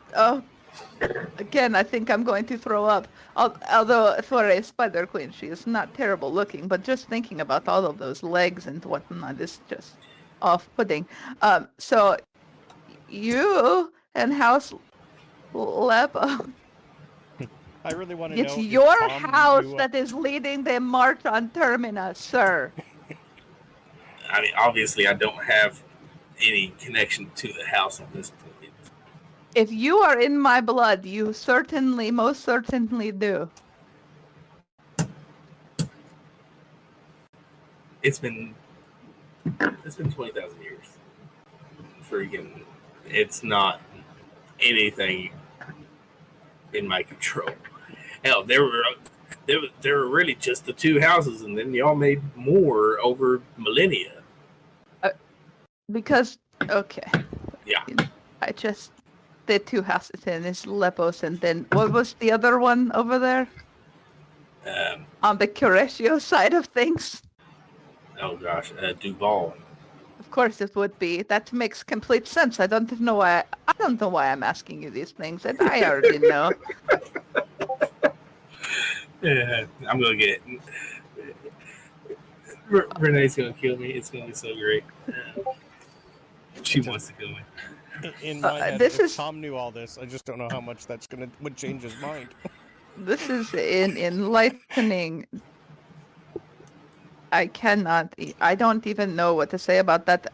again, I think I'm going to throw up. Although for a Spider Queen, she is not terrible looking, but just thinking about all of those legs and whatnot is just off-putting. So you and House Lepo. I really want to know. It's your Tom house that is leading the march on Terminus, sir. I mean, obviously, I don't have any connection to the house at this point. If you are in my blood, you most certainly do. It's been 20,000 years. Freaking, it's not anything in my control. Hell, there were really just the two houses, and then y'all made more over millennia. Because Yeah. I just did two houses and it's Lepos, and then what was the other one over there? On the Kuroshio side of things. Oh gosh, Duval. Of course it would be. That makes complete sense. I don't know why I'm asking you these things, and I already know. Yeah, I'm gonna get Renee's gonna kill me. It's gonna be so great. She wants to kill me. In my head, if Tom knew all this, I just don't know how much would change his mind. This is enlightening. I don't even know what to say about that.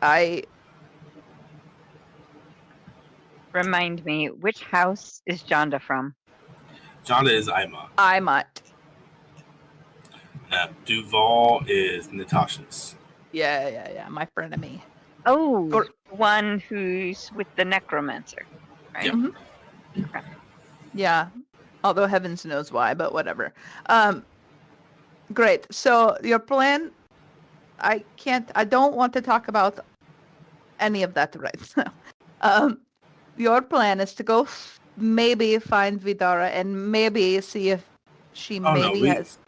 Remind me, which house is Jonda from? Jonda is Ima. Duval is Natasha's. Yeah, my frenemy. Oh, one who's with the necromancer, right? Yep. Mm-hmm. Okay. Yeah, although heavens knows why, but whatever. Great. So your plan, I don't want to talk about any of that right now. Your plan is to go maybe find Vidara and maybe see if she has...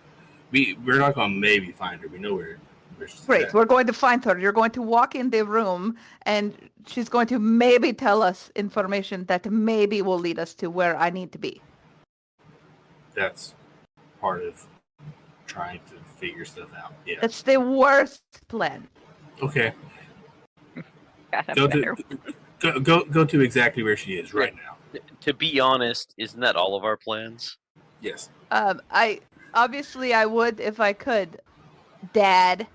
We're not going to maybe find her. We know where she's Great. at. We're going to find her. You're going to walk in the room and she's going to maybe tell us information that maybe will lead us to where I need to be. That's part of trying to figure stuff out. Yeah. It's the worst plan. Okay. Go to exactly where she is right now. To be honest, isn't that all of our plans? Yes. I would if I could, Dad.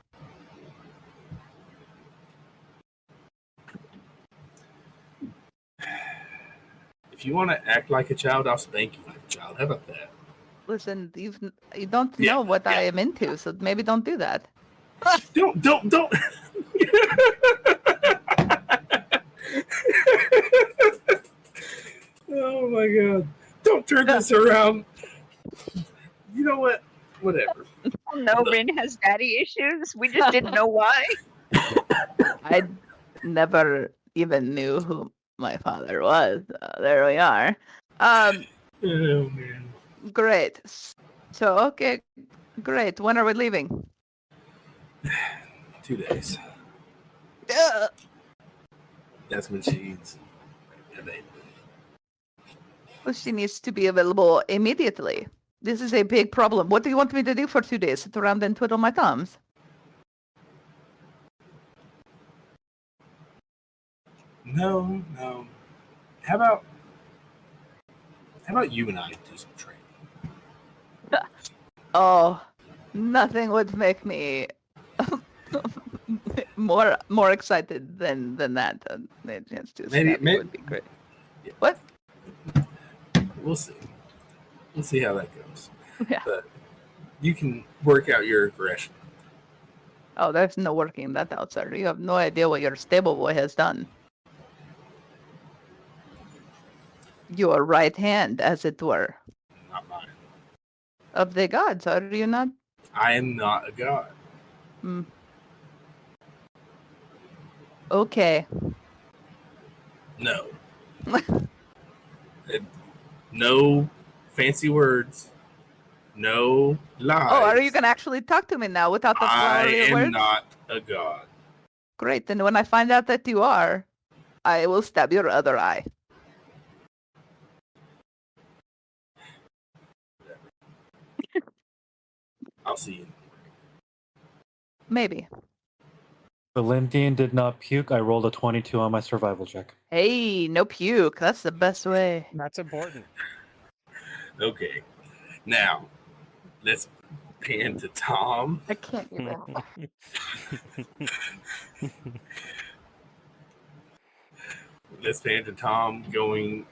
If you want to act like a child, I'll spank you like a child. How about that? Listen, you don't know what I am into, so maybe don't do that. Don't. Oh my god. Don't turn this around. You know what? Whatever. No, Rin has daddy issues. We just didn't know why. I never even knew who my father was. There we are. Oh man. Great. So, okay. Great. When are we leaving? 2 days. That's when she's available. Well, she needs to be available immediately. This is a big problem. What do you want me to do for 2 days? Sit around and twiddle my thumbs? No. How about you and I do some training? Oh, nothing would make me more excited than that. The chance to Maybe would be great. Yeah. What? We'll see. We'll see how that goes. Yeah. But you can work out your aggression. Oh, there's no working that out, sir. You have no idea what your stable boy has done. Your right hand, as it were, Not mine. of the gods, are you not? I am not a god. Hmm. Okay. No. No fancy words. No lies. Oh, are you gonna actually talk to me now without the I flowery am words? not a god. Great. Then when I find out that you are, I will stab your other eye. I'll see you. Maybe. Valentian did not puke. I rolled a 22 on my survival check. Hey, no puke. That's the best way. That's important. Okay. Now, let's pan to Tom. I can't even. Let's pan to Tom going.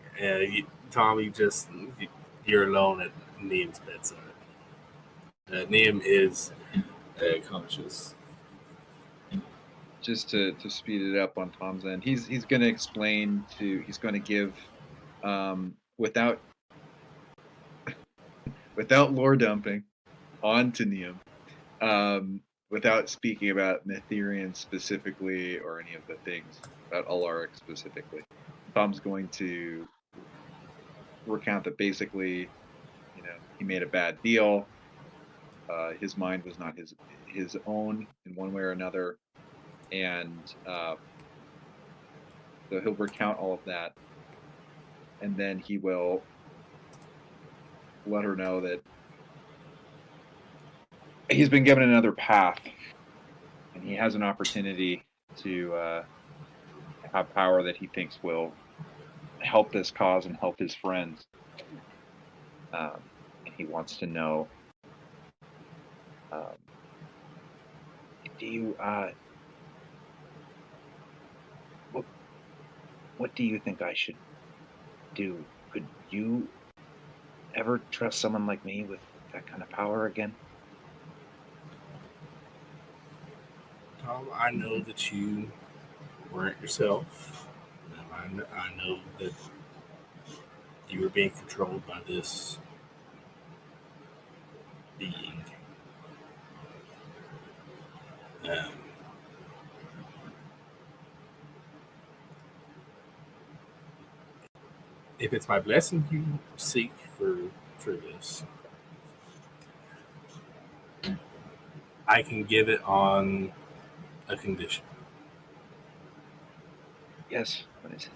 Tom, you're alone at Niam's bedside. Niam is conscious. Just to speed it up on Tom's end, he's going to explain he's going to give without lore dumping on to Niam, without speaking about Netherian specifically or any of the things about Alaric specifically. Tom's going to recount that basically, he made a bad deal. His mind was not his own in one way or another. And so he'll recount all of that, and then he will let her know that he's been given another path, and he has an opportunity to have power that he thinks will help this cause and help his friends. And he wants to know, do you... What do you think I should do? Could you ever trust someone like me with that kind of power again? Tom, I know that you weren't yourself. I know that you were being controlled by this being. If it's my blessing you seek for this, I can give it on a condition. Yes, what is it?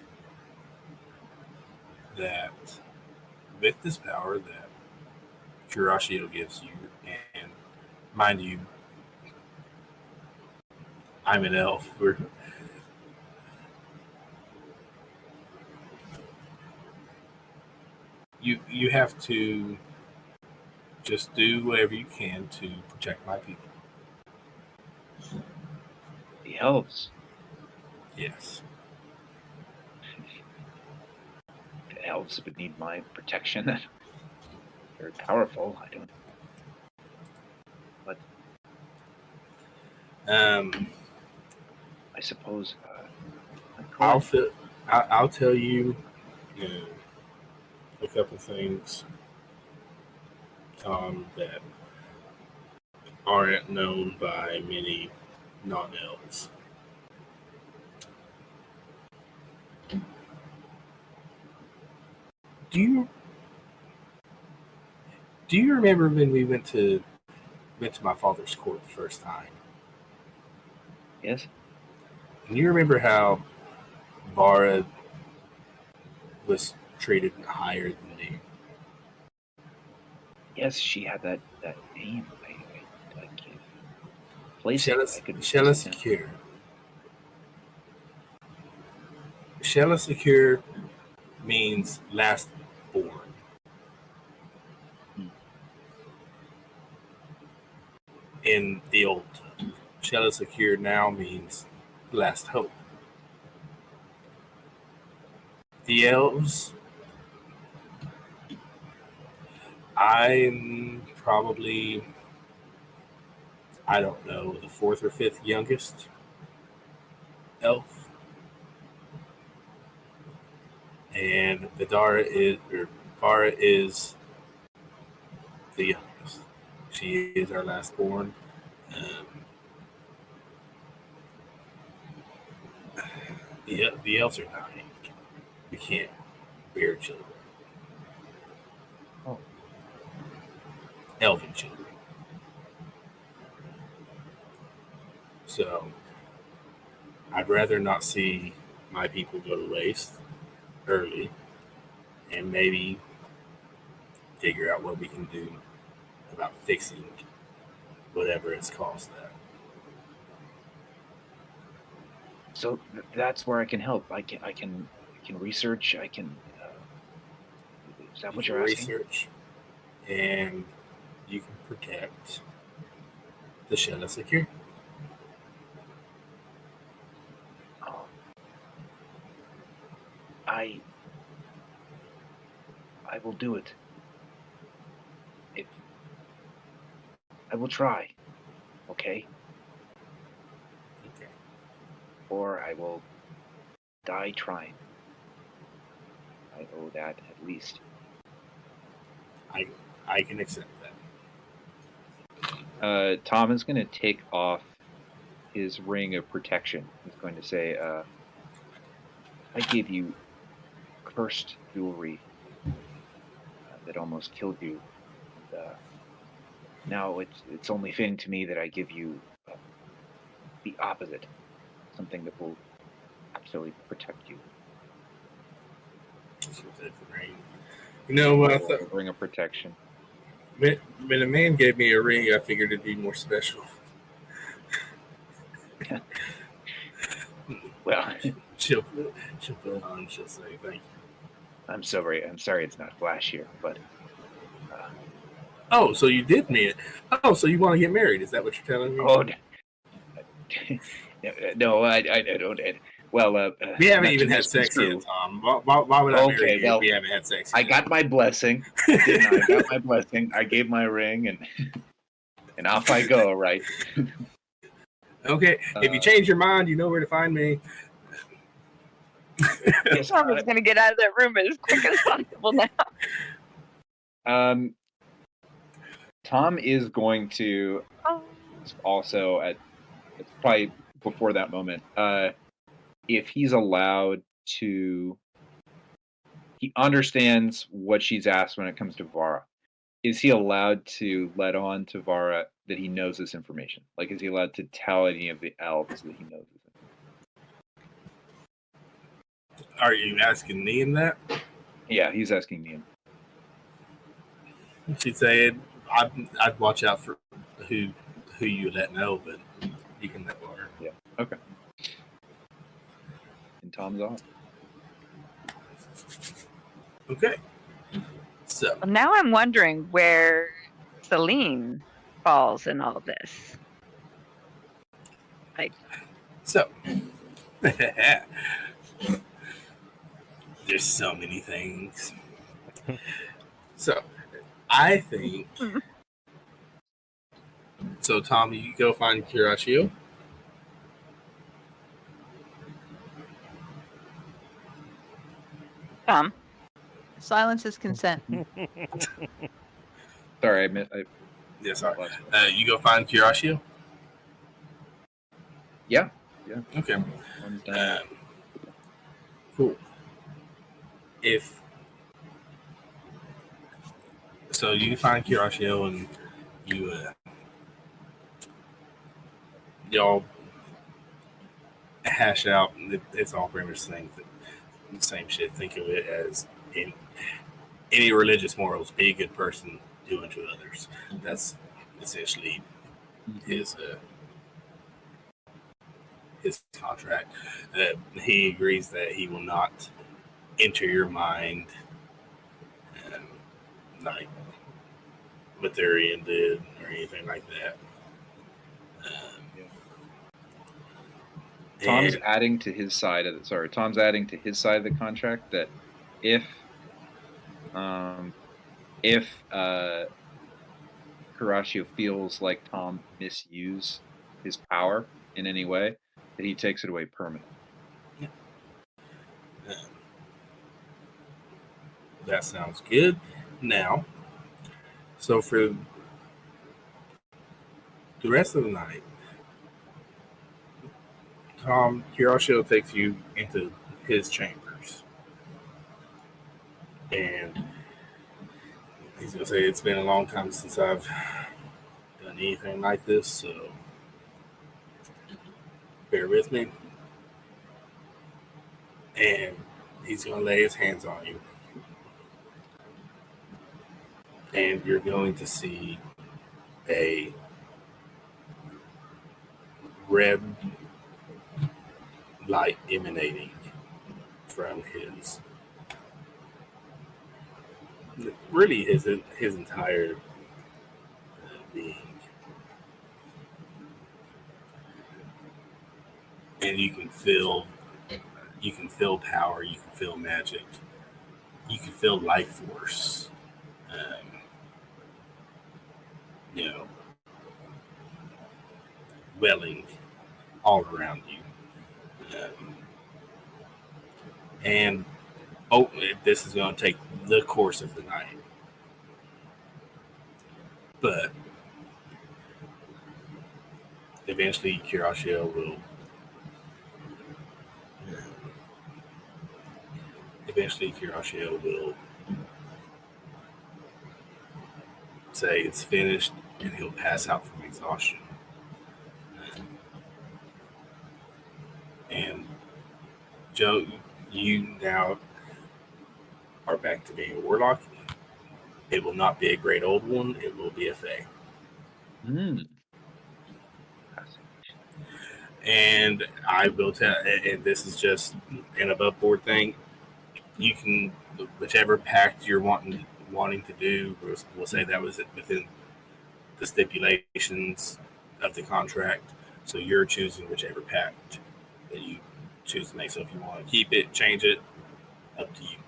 That with this power that Kurashio gives you, and mind you, I'm an elf. You have to just do whatever you can to protect my people. The elves. Yes. The elves would need my protection. Very powerful. I don't. But I suppose I'll tell you, a couple things, Tom, that aren't known by many non-elves. Do you remember when we went to my father's court the first time? Yes. And you remember how Vara was treated higher than me? Yes, she had that name. I can't place it. Shella Secure. Shella Secure means last born. In the old tongue. Shella Secure now means last hope. The elves I'm probably, I don't know, the 4th or 5th youngest elf. And Vara is the youngest. She is our last born. The elves are dying. We can't bear children. Oh. Elven children. So, I'd rather not see my people go to waste early and maybe figure out what we can do about fixing whatever it's caused that. So that's where I can help. I can research. I can. Is that what you're asking? Research, and you can protect the Shella Secure. Oh. I will do it. If I will try, okay? Okay. Or I will die trying. I owe that at least. I can accept that. Tom is going to take off his ring of protection. He's going to say, I gave you cursed jewelry that almost killed you. And, now it's only fitting to me that I give you the opposite, something that will actually protect you. You know what I thought? Ring of protection. When a man gave me a ring, I figured it'd be more special. Well, she'll put it on. She'll say thank you. I'm sorry it's not flashier, but. Oh, so you did mean it. Oh, so you want to get married? Is that what you're telling me? Oh, no, I don't. Well, we haven't even had sex yet, Tom. Why would I marry you if we haven't had sex yet? I got my blessing. I got my blessing. I gave my ring, and off I go, right? Okay, if you change your mind, you know where to find me. Yes, Tom is going to get out of that room as quick as possible now. Tom is going to also it's probably before that moment. If he's allowed to, he understands what she's asked when it comes to Vara. Is he allowed to let on to Vara that he knows this information? Like, is he allowed to tell any of the elves that he knows this information? Are you asking Niam that? Yeah, he's asking Niam. She'd say, I'd watch out for who you let know, but you can let Vara. Yeah, okay. And Tom's off. Okay. So well, now I'm wondering where Celine falls in all this. Like, so there's so many things. So I think so. Tom, you go find Kirashio. Tom. Silence is consent. Sorry, I yeah, sorry. You go find Kirashio? Yeah. Okay. Cool. So you find Kirashio and you y'all hash out. It's all pretty much the same shit. Think of it as in any religious morals, be a good person, do unto others. That's essentially his contract. He agrees that he will not enter your mind like Mathurian did or anything like that. Tom's adding to his side of Tom's adding to his side of the contract that if if Horatio feels like Tom misused his power in any way, that he takes it away permanently. That sounds good. Now, so for the rest of the night, Tom Hiroshio takes you into his chambers. And he's going to say, it's been a long time since I've done anything like this, so bear with me. And he's going to lay his hands on you. And you're going to see a red light emanating from his entire being. And you can feel power, you can feel magic, you can feel life force. Welling all around you. And this is going to take the course of the night. But eventually, Kuroshio will say it's finished, and he'll pass out from exhaustion. And Joe, you now are back to being a warlock. It will not be a great old one. It will be a fae. And I will tell, and this is just an above board thing. You can, whichever pact you're wanting to do, we'll say that was within the stipulations of the contract. So you're choosing whichever pact that you choose to make. So if you want to keep it, change it, up to you.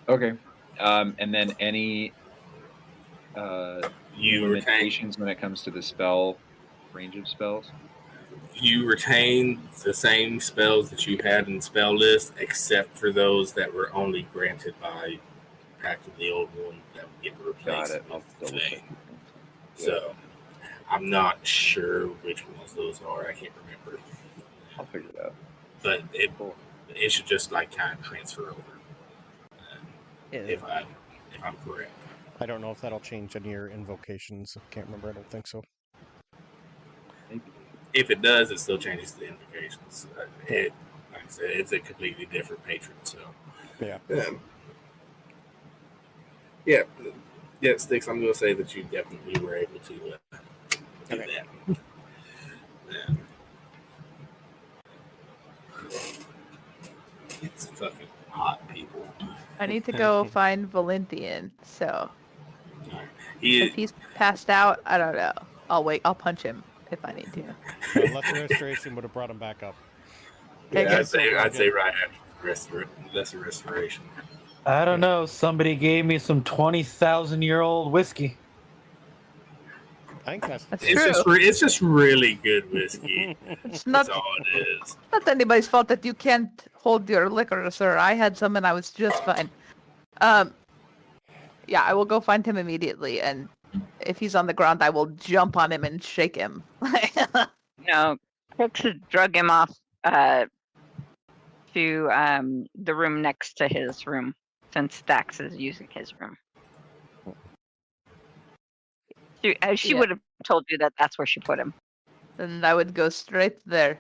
Okay. And then any limitations when it comes to the spell range of spells? You retain the same spells that you had in the spell list, except for those that were only granted by Pact of the Old One that would get replaced. Got it. I'll double check. So I'm not sure which ones those are. I can't remember. I'll figure it out. But it should just like kind of transfer over. If I'm correct. I don't know if that'll change any of your invocations. I can't remember. I don't think so. If it does, it still changes the invocations. Like I said, it's a completely different patron. So yeah. Yeah, Stkx, I'm going to say that you definitely were able to do that. It's fucking hot, people. I need to go find Valentian, so If he's passed out, I don't know. I'll punch him if I need to. Lesser Restoration would have brought him back up. Yeah, I'd say right after Lesser Restoration. I don't know. Somebody gave me some 20,000-year-old whiskey. I think that's true. It's just really good whiskey. It's not, That's all it is. not anybody's fault that you can't hold your liquor, sir. I had some and I was just fine. Yeah, I will go find him immediately, and if he's on the ground, I will jump on him and shake him. No, Krix drug him off to the room next to his room, since Stkx is using his room. She would have told you that that's where she put him. Then I would go straight there.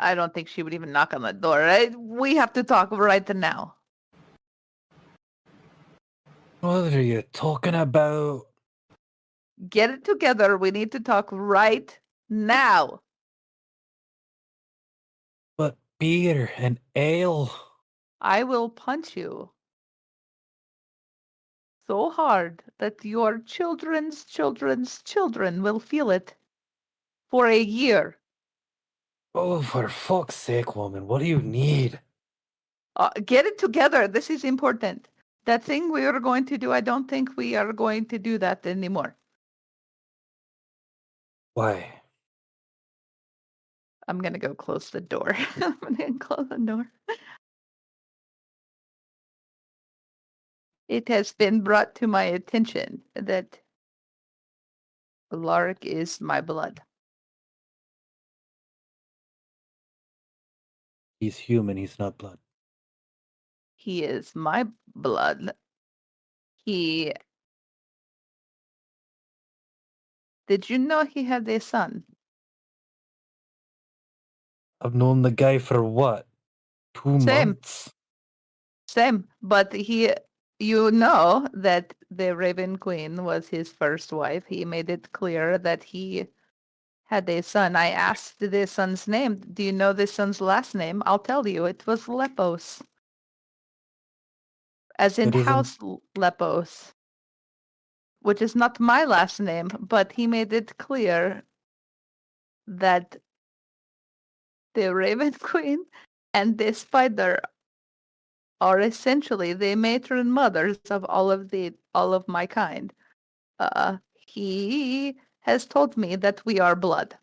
I don't think she would even knock on the door. We have to talk right now. What are you talking about? Get it together. We need to talk right now. But beer and ale. I will punch you so hard that your children's children's children will feel it for a year. Oh, for fuck's sake, woman. What do you need? Get it together. This is important. That thing we were going to do, I don't think we are going to do that anymore. Why? I'm going to go close the door. I'm going to close the door. It has been brought to my attention that Lark is my blood. He's human, he's not blood. He is my blood. Did you know he had a son? I've known the guy for what? 2 Same. months? Same, but you know that the Raven Queen was his first wife. He made it clear that he had a son. I asked the son's name. Do you know the son's last name? I'll tell you. It was Lepos. As in It isn't- House Lepos. Which is not my last name, but he made it clear that the Raven Queen and the Spider are essentially the matron mothers of all of my kind. He has told me that we are blood.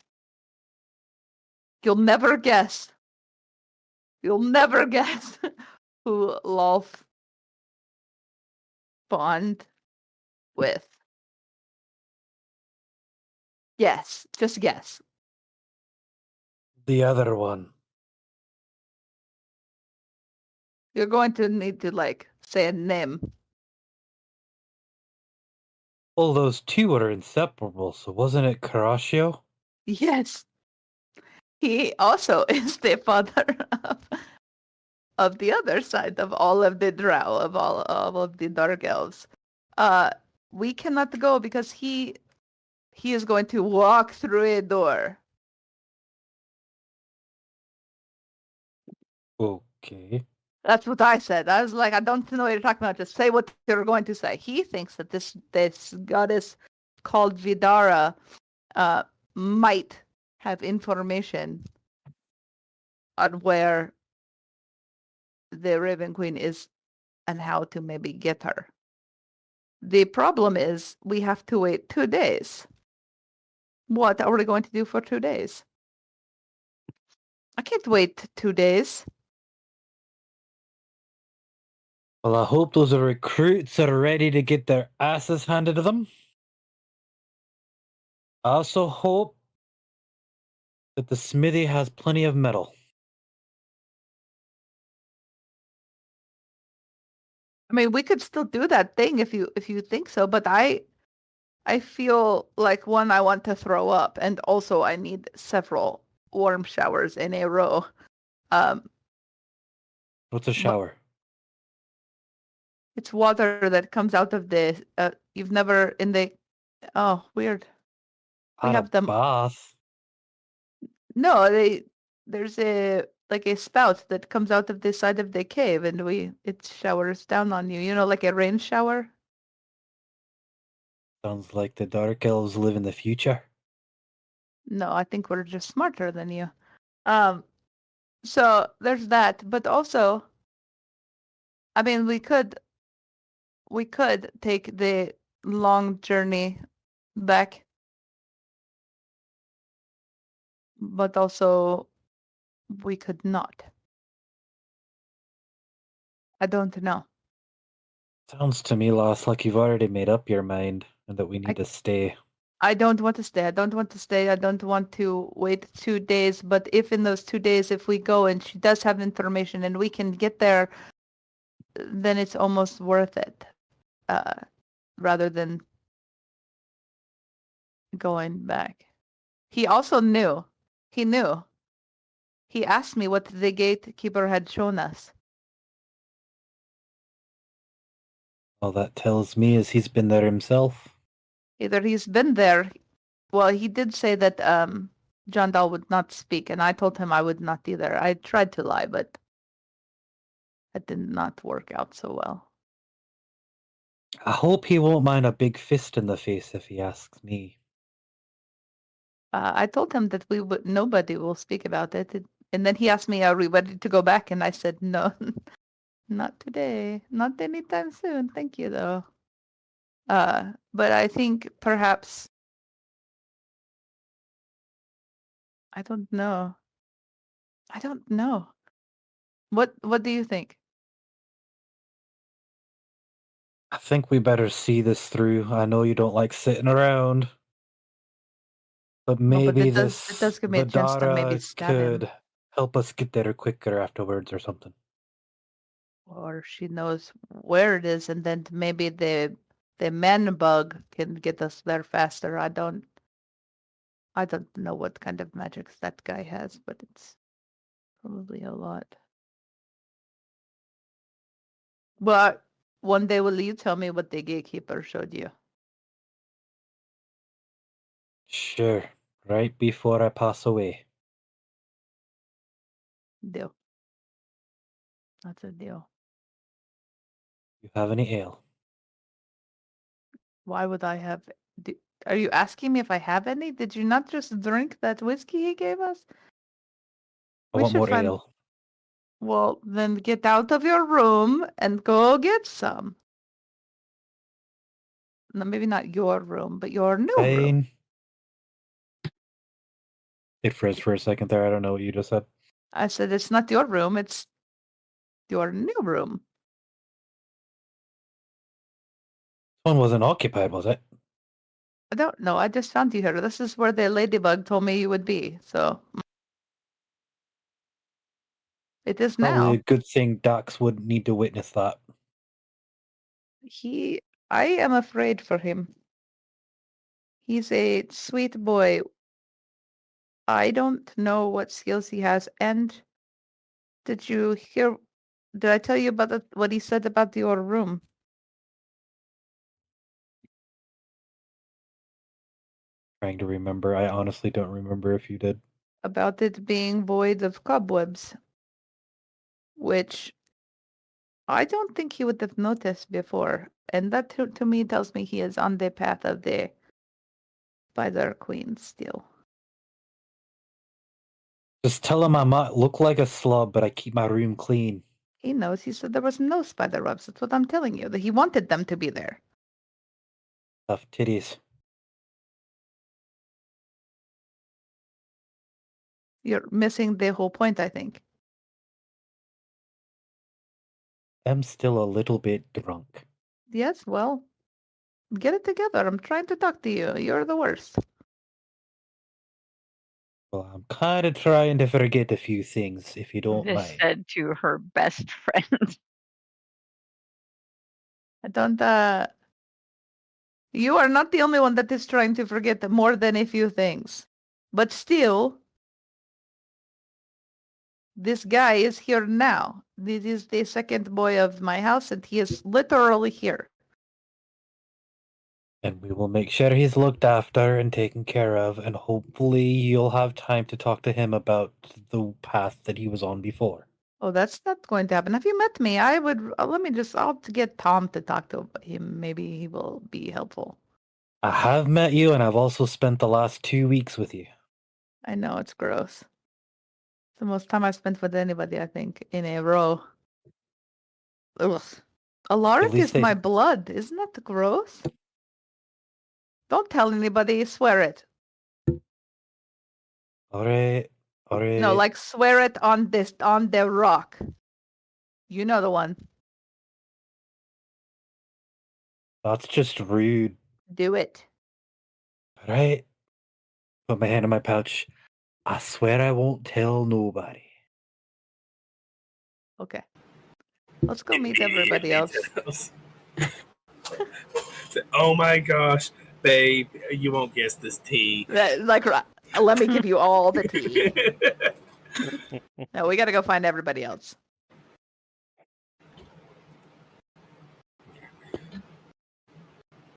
You'll never guess. You'll never guess who Lolf bond with. Yes, just guess. The other one. You're going to need to say a name. Well, those two are inseparable, so wasn't it Caraccio? Yes. He also is the father of the other side of all of the Drow, of all of the Dark Elves. We cannot go because he is going to walk through a door. Okay. That's what I said. I was like, I don't know what you're talking about. Just say what you're going to say. He thinks that this goddess called Vidara might have information on where the Raven Queen is and how to maybe get her. The problem is we have to wait 2 days. What are we going to do for 2 days? I can't wait 2 days. Well, I hope those recruits are ready to get their asses handed to them. I also hope that the smithy has plenty of metal. I mean, we could still do that thing if you think so, but I feel like one, I want to throw up, and also I need several warm showers in a row. What's a shower? It's water that comes out of the. You've never in the. Oh, weird. We Not have a them. bath. No, there's a spout that comes out of the side of the cave, and it showers down on you. You know, like a rain shower. Sounds like the Dark Elves live in the future. No, I think we're just smarter than you. So there's that, but also, I mean, we could take the long journey back, but also we could not. I don't know. Sounds to me, Lost, like you've already made up your mind and that we need to stay. I don't want to stay. I don't want to stay. I don't want to wait 2 days. But if in those 2 days, if we go and she does have information and we can get there, then it's almost worth it. Rather than going back. He also knew. He knew. He asked me what the gatekeeper had shown us. All that tells me is he's been there himself. Either he's been there. Well, he did say that John Dahl would not speak, and I told him I would not either. I tried to lie, but it did not work out so well. I hope he won't mind a big fist in the face if he asks me. I told him that nobody will speak about it. And then he asked me, are we ready to go back? And I said, no, not today. Not anytime soon. Thank you, though. But I think perhaps, I don't know. I don't know. What do you think? I think we better see this through. I know you don't like sitting around. But No, but maybe it does give me a chance to maybe Vidara stab him. could help us get there quicker afterwards or something. Or she knows where it is, and then maybe the man bug can get us there faster. I don't know what kind of magics that guy has, but it's probably a lot. But one day will you tell me what the gatekeeper showed you? Sure. Right before I pass away. Deal. That's a deal. You have any ale? Why would I have? Are you asking me if I have any? Did you not just drink that whiskey he gave us? I We want should more find. ale. Well, then get out of your room and go get some. No, maybe not your room, but your new room. Fine. It froze for a second there. I don't know what you just said. I said it's not your room, it's your new room. One wasn't occupied, was it? I don't know. I just found you here. This is where the ladybug told me you would be. So it is Probably now. a good thing Dax wouldn't need to witness that. I am afraid for him. He's a sweet boy. I don't know what skills he has. And did I tell you about what he said about your room? Trying to remember. I honestly don't remember if you did. About it being void of cobwebs, which I don't think he would have noticed before. And that to me tells me he is on the path of the Spider Queen still. Just tell him I might look like a slob, but I keep my room clean. He knows. He said there was no spider webs. That's what I'm telling you. That he wanted them to be there. Tough titties. You're missing the whole point, I think. I'm still a little bit drunk. Yes, well, get it together. I'm trying to talk to you. You're the worst. Well, I'm kind of trying to forget a few things, if you don't This mind. said to her best friend. I don't, you are not the only one that is trying to forget more than a few things. But still, this guy is here now. This is the second boy of my house, and he is literally here. And we will make sure he's looked after and taken care of, and hopefully you'll have time to talk to him about the path that he was on before. Oh, that's not going to happen. Have you met me? I would, I'll get Tom to talk to him. Maybe he will be helpful. I have met you, and I've also spent the last 2 weeks with you. I know, it's gross. It's the most time I've spent with anybody, I think, in a row. Ugh. Alaric is my blood. Isn't that gross? Don't tell anybody. Swear it. Alright. No, like swear it on the rock. You know the one. That's just rude. Do it. Alright. Put my hand in my pouch. I swear I won't tell nobody. Okay. Let's go meet everybody else. Oh my gosh, babe, you won't guess this tea. Like, let me give you all the tea. No, we gotta go find everybody else.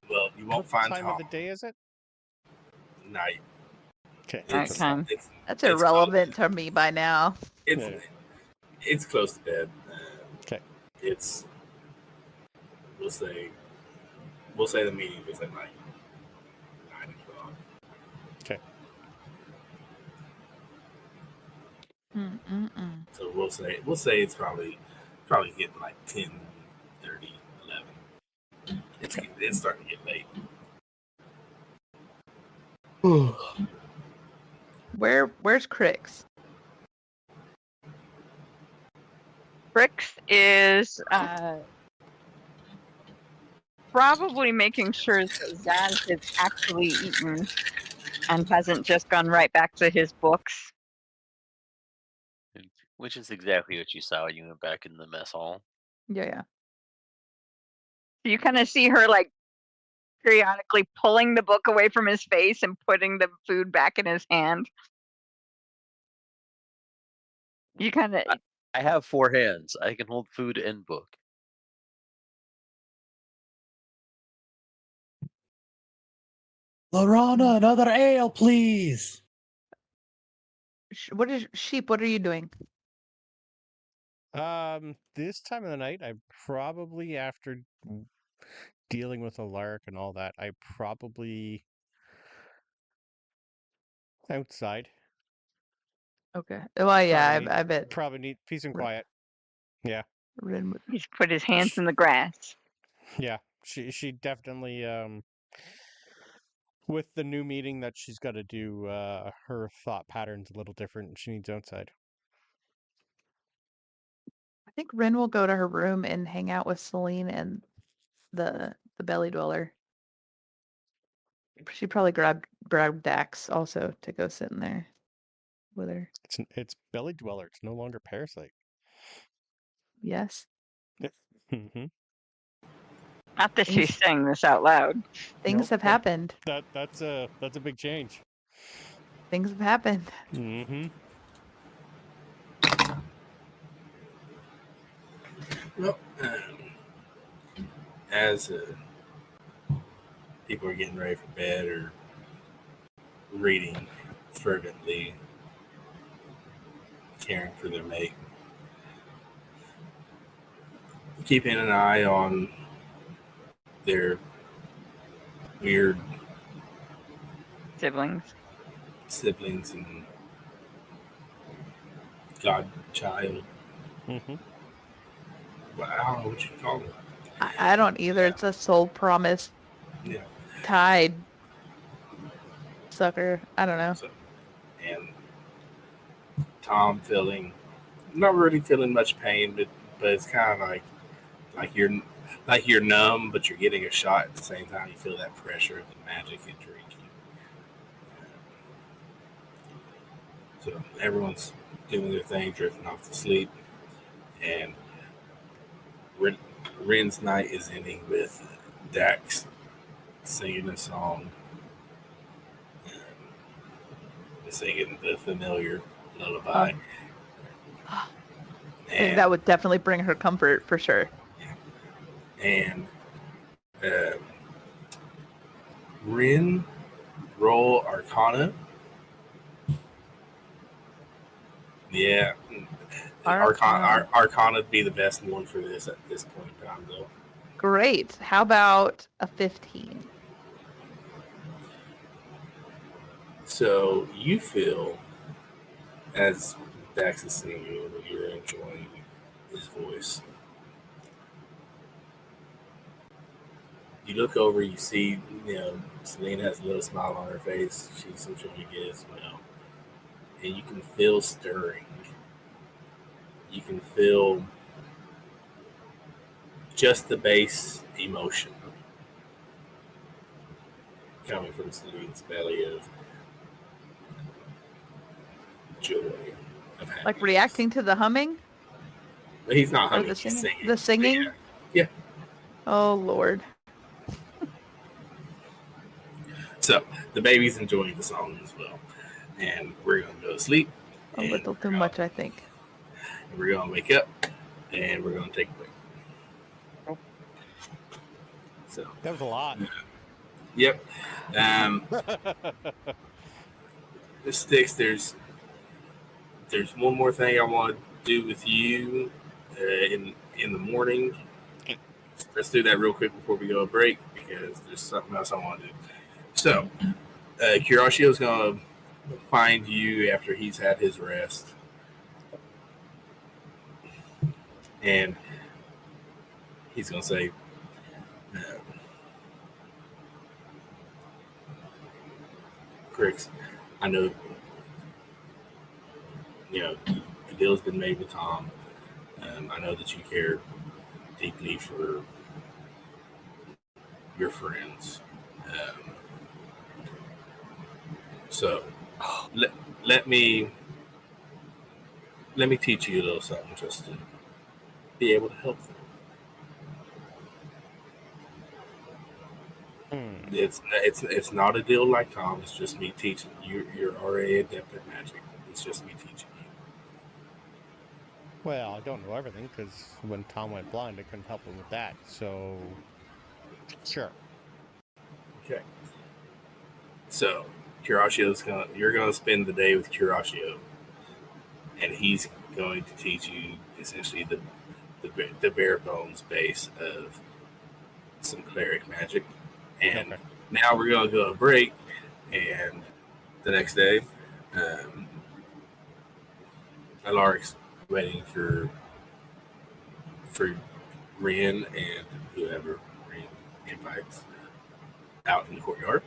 Well, you won't find What time Tom. of the day is it? Night. Okay. Nighttime. That's irrelevant to me by now. It's close to bed. Okay. It's we'll say the meeting was at night. 9 o'clock. Okay. So we'll say it's probably getting like 10, 30, 11. It's starting to get late. Where's Krix? Krix is probably making sure that Zaz is actually eaten and hasn't just gone right back to his books. Which is exactly what you saw when you went back in the mess hall. Yeah. You kind of see her like periodically pulling the book away from his face and putting the food back in his hand. You kind of. I have 4 hands. I can hold food and book. Lorana, another ale, please. What is Sheep? What are you doing? This time of the night, I probably, after dealing with a lark and all that, I probably outside. Okay. Well, yeah, Probably I bet. Probably need peace and quiet. Yeah. Ren would- He's put his hands in the grass. Yeah. She definitely with the new meeting that she's got to do, her thought pattern's a little different. She needs outside. I think Ren will go to her room and hang out with Celine and the belly dweller. She probably grabbed Dax also to go sit in there with her. It's belly dweller. It's no longer parasite. Yes. Mm-hmm. Not that she's saying this out loud. Things have happened. That's a big change. Things have happened. Mm-hmm. Well, as people are getting ready for bed or reading fervently, caring for their mate, keeping an eye on their weird Siblings and godchild. Mm-hmm. Well, I don't know what you call it. I don't either. It's a soul promise Yeah. tied sucker. I don't know. So, and Tom not really feeling much pain, but it's kind of like you're numb, but you're getting a shot at the same time. You feel that pressure of the magic and drinking. So everyone's doing their thing, drifting off to sleep, and Ren's night is ending with Dax singing a song, singing the familiar lullaby. And that would definitely bring her comfort for sure. And Ren, roll Arcana. Yeah. Arcana would be the best one for this at this point in time, though. Great. How about a 15? So you feel, as Dax is singing, you're enjoying his voice. You look over, you see, Selena has a little smile on her face. She's enjoying it as well. And you can feel stirring. You can feel just the base emotion coming from Selena's belly of joy, of happiness. Like reacting to the humming? But he's not humming, the he's singing. The singing? Yeah. Oh, Lord. So, the baby's enjoying the song as well. And we're going to go to sleep. A little too much, I think. And we're going to wake up, and we're going to take a break. So that was a lot. Yep. Stkx, there's one more thing I want to do with you in the morning. Let's do that real quick before we go to break, because there's something else I want to do. So, Curacchio's going to find you after he's had his rest And he's going to say, Crix, I know, the deal's been made with Tom. I know that you care deeply for your friends. So let me teach you a little something just to be able to help them. It's not a deal like Tom. It's just me teaching you. You're already adept at magic. It's just me teaching you. Well, I don't know everything because when Tom went blind, I couldn't help him with that. So, sure. Okay. So, you're gonna spend the day with Curatio, and he's going to teach you essentially the bare bones base of some cleric magic. And now we're gonna go a break, and the next day, Alaric's waiting for Ren and whoever Ren invites out in the courtyard.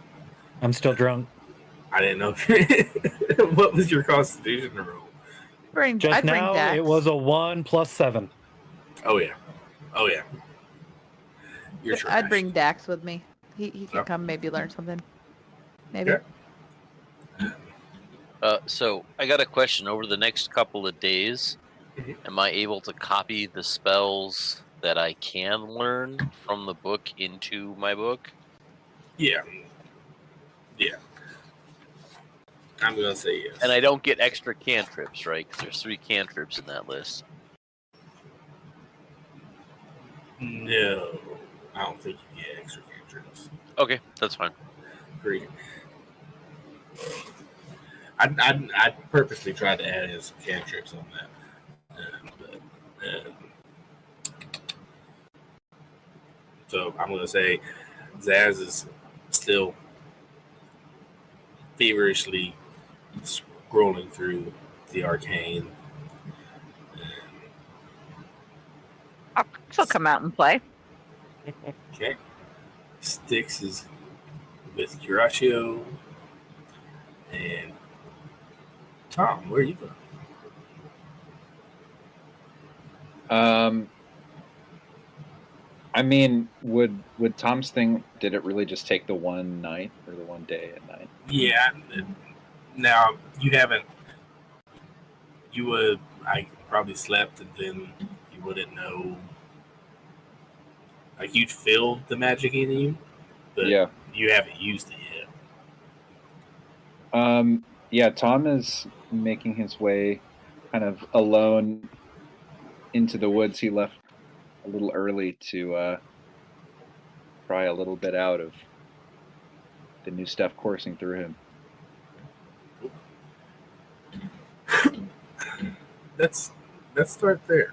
I'm still drunk. I didn't know what was your constitution roll. Just I'd bring now, Dax. it was a 1 + 7. Oh yeah. You're trash. I'd bring Dax with me. He could come, maybe learn something. Maybe. Okay. So I got a question. Over the next couple of days, am I able to copy the spells that I can learn from the book into my book? Yeah. I'm gonna say yes. And I don't get extra cantrips, right? Because there's 3 cantrips in that list. No, I don't think you get extra cantrips. Okay, that's fine. Great. I purposely tried to add in some cantrips on that. So I'm going to say Zaz is still feverishly scrolling through the arcane. I'll still come out and play. Okay. Stkx is with Curatio. And Tom, where are you going? I mean, would Tom's thing, did it really just take the one night or the one day and night? Yeah. Now, you haven't, I probably slept and then you wouldn't know, like you'd feel the magic in you, but Yeah. you haven't used it yet. Yeah, Tom is making his way kind of alone into the woods. He left a little early to try a little bit out of the new stuff coursing through him. Let's start there.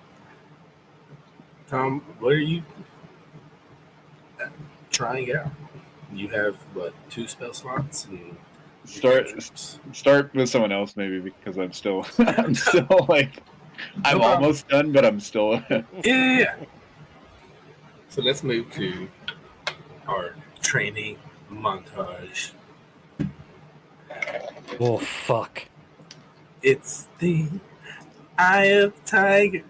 Tom, what are you trying out? You have what, 2 spell slots and start with someone else maybe, because I'm still like I'm almost done, but I'm still yeah. So let's move to our training montage. Oh, fuck. It's the Eye of Tiger.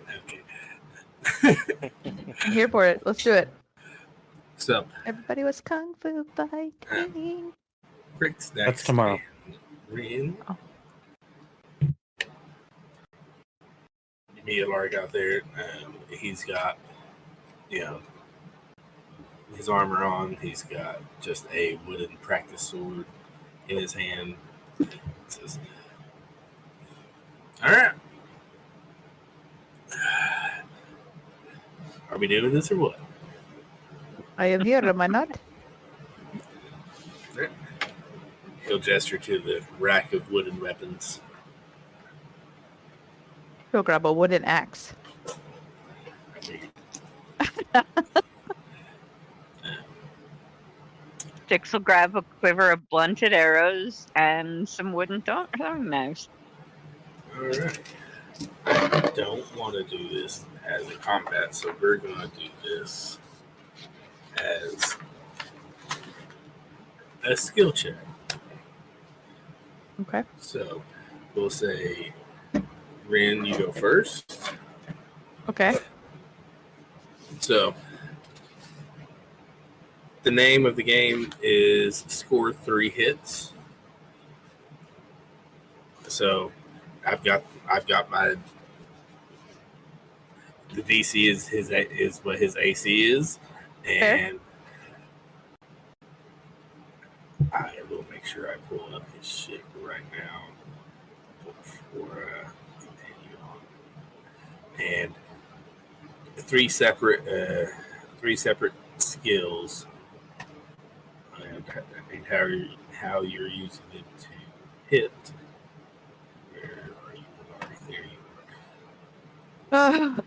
Okay. I'm here for it. Let's do it. So Everybody was kung fu fighting. Krix next. That's tomorrow. Ren. Oh. You meet Alaric out there. He's got, his armor on. He's got just a wooden practice sword in his hand. It says, all right. Are we doing this or what? I am here, am I not? He'll gesture to the rack of wooden weapons. He'll grab a wooden axe. Stkx will grab a quiver of blunted arrows and some wooden throwing knives. All right. I don't want to do this as a combat. So we're gonna do this as a skill check. Okay. So we'll say, Rin, you go first. Okay. So the name of the game is Score 3 Hits. So I've got my, the DC is what his AC is, and I will make sure I pull up his shit right now before I continue on. And three separate skills, and how you're using it to hit. Where are you? There you are.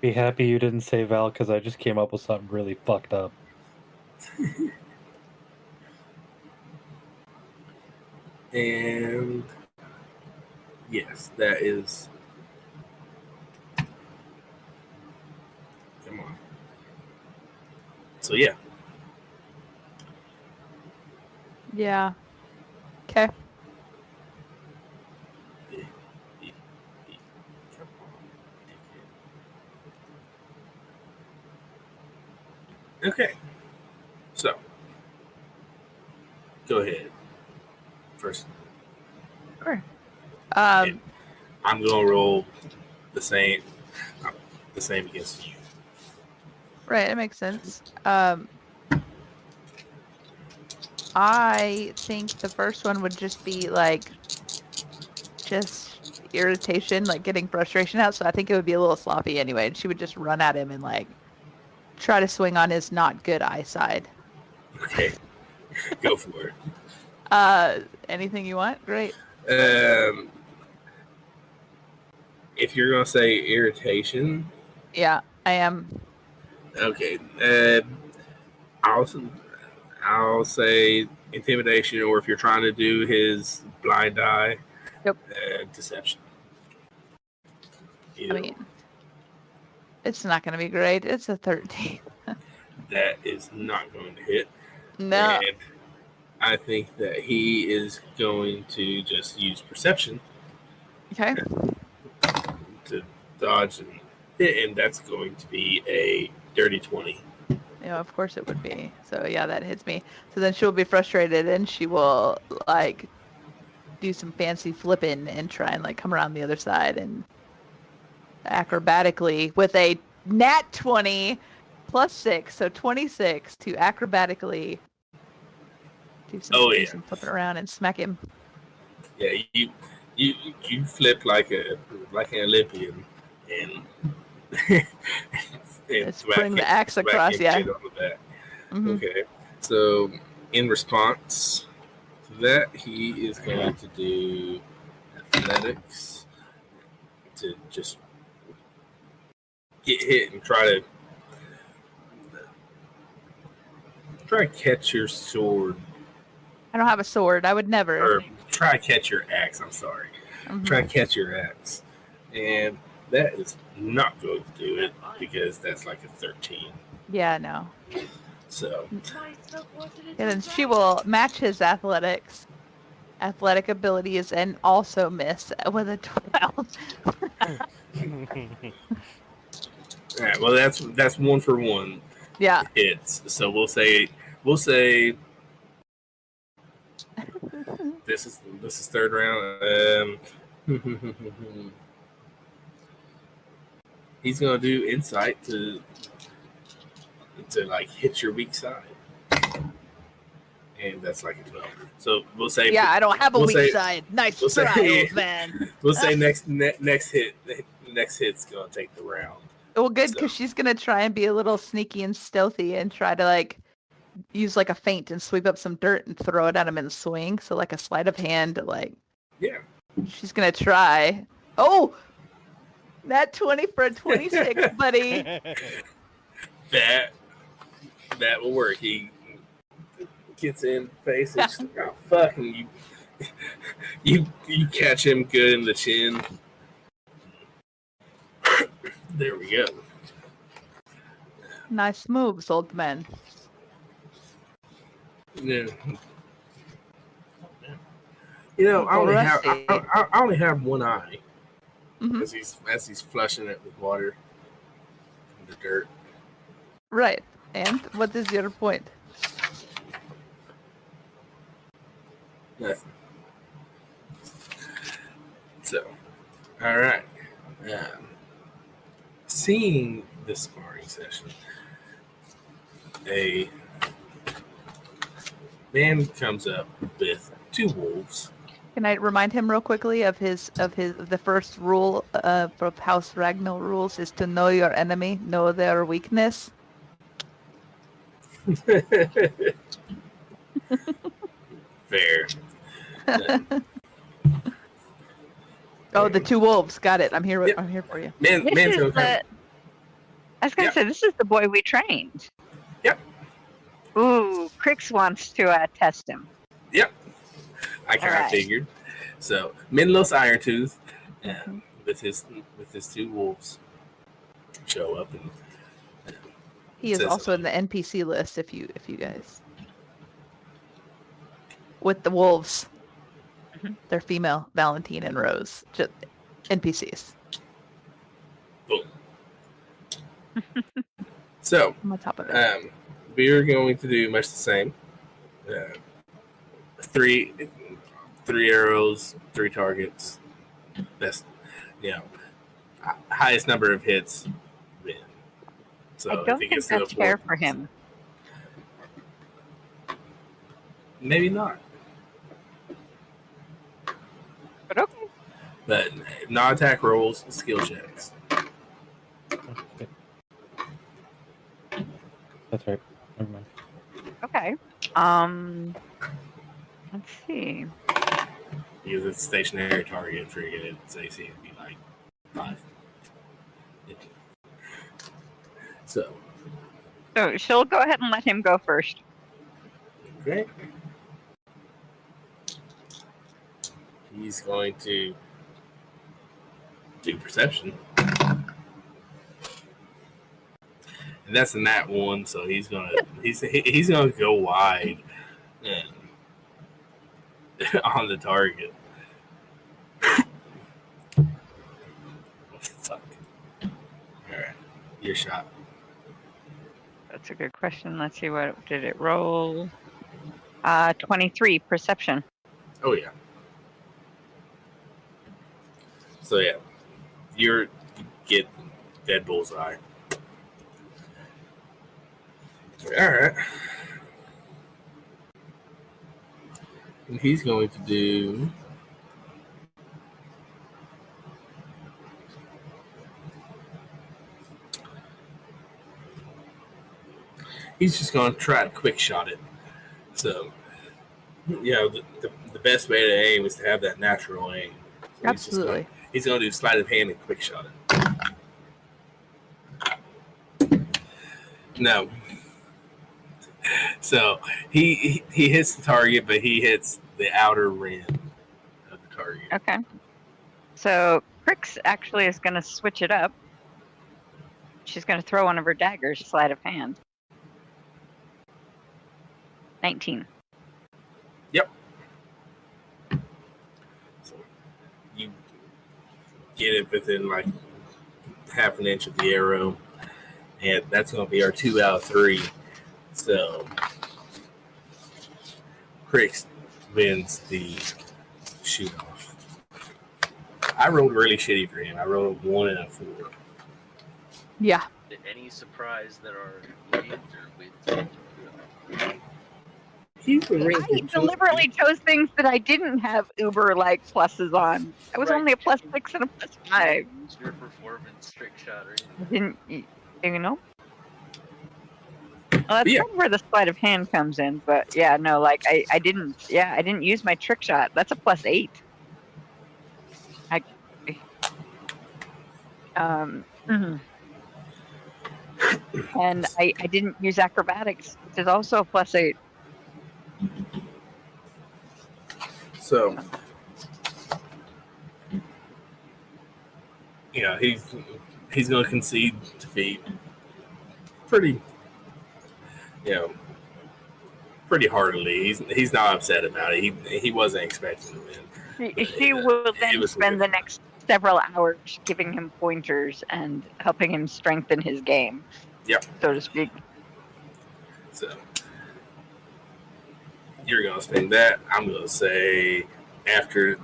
Be happy you didn't say Val, because I just came up with something really fucked up. And yes, that is. Come on. So yeah. Yeah. Okay. Okay. So go ahead. First. Sure. I'm gonna roll the same against you. Right, it makes sense. I think the first one would just be like just irritation, like getting frustration out. So I think it would be a little sloppy anyway. And she would just run at him and like try to swing on his not good eye side. Okay. Go for it. Anything you want? Great. If you're gonna say irritation, Yeah, I am. okay. I'll say intimidation, or if you're trying to do his blind eye, Yep. Deception. I mean, it's not going to be great. It's a 13. That is not going to hit. No. And I think that he is going to just use perception. Okay. To dodge and hit, and that's going to be a dirty 20. Yeah, of course it would be. So yeah, that hits me. So then she'll be frustrated and she will like do some fancy flipping and try and like come around the other side and acrobatically with a nat 20 plus 6, so 26 to acrobatically do some flipping around and smack him. Yeah, you flip like an Olympian and Let's bring the axe across, yeah. On the back. Mm-hmm. Okay, so in response to that, he is going to do athletics to just get hit and try to catch your sword. I don't have a sword. I would never. Or try to catch your axe. I'm sorry. Mm-hmm. Try to catch your axe, and that is not going to do it because that's like a 13. Yeah, no. So. And then she will match his athletic abilities and also miss with a 12. All right. Well, that's 1 for 1. Yeah. Hits. So we'll say this is third round. He's gonna do insight to like hit your weak side, and that's like a 12. So we'll say I don't have a weak side. Nice try, old man. We'll say next hit's gonna take the round. Well, good, because she's gonna try and be a little sneaky and stealthy and try to like use like a feint and sweep up some dirt and throw it at him and swing. So like a sleight of hand, like she's gonna try. Oh, that 20 for a 26, buddy. That will work. He gets in face and just like, oh fuck, and you you catch him good in the chin. There we go. Nice moves, old man. Yeah. You know, I only have one eye Mhm. as he's flushing it with water in the dirt. Right. And what is your point? Nothing. So, all right. Seeing this sparring session, a man comes up with 2 wolves. Can I remind him real quickly of the first rule of House Ragnall rules is to know your enemy, know their weakness. Fair. Oh, the 2 wolves. Got it. I'm here. Yep. I'm here for you. This Man's is okay. I was gonna say this is the boy we trained. Yep. Ooh, Krix wants to test him. Yep. I kind of Alright. figured. So Minlos Irontooth, with his 2 wolves, show up and He is says also in the NPC list. If you guys with the wolves, they're female. Valentine and Rose, just NPCs. boom. So I'm on top of it. we're going to do much the same. 3 arrows, 3 targets. Best, highest number of hits win. So I don't if he think gets to that's the fair 4th, for him. Maybe not. But okay. But non-attack rolls, skill checks. That's right. Never mind. Okay. Let's see. Because it's a stationary target, forget it. Its AC would be like 5. So She'll go ahead and let him go first. okay. He's going to do perception. And that's a nat 1, so he's gonna go wide and on the target. Fuck. Alright. Your shot. That's a good question. Let's see, what did it roll? 23 perception. Oh yeah. So yeah. You get dead bullseye. Alright. And he's going to do he's just going to try to quick shot it. So, the best way to aim is to have that natural aim. So Absolutely. He's going to do sleight of hand and quick shot it. No. So he hits the target, but he hits the outer rim of the target. Okay. So Krix actually is going to switch it up. She's going to throw one of her daggers, sleight of hand. 19. Yep. So you get it within like half an inch of the arrow, and that's going to be our 2 out of 3. So Krix wins the shoot off. I rolled really shitty for him. I rolled 1 and a 4. Yeah. Any surprise that our Ranger wins? He's a Ranger I deliberately chose things that I didn't have uber like pluses on. I was only a +6 and a +5. Use your performance trick shot or I didn't, you know? Well, that's kind of where the sleight of hand comes in, but yeah, no, like I didn't use my trick shot. That's a +8. And I didn't use acrobatics, which is also a +8. So, yeah, he's going to concede defeat pretty, pretty heartily. He's not upset about it. He wasn't expecting to win. She will then was spend the next several hours giving him pointers and helping him strengthen his game. Yep. So to speak. So you're going to spend that. I'm going to say after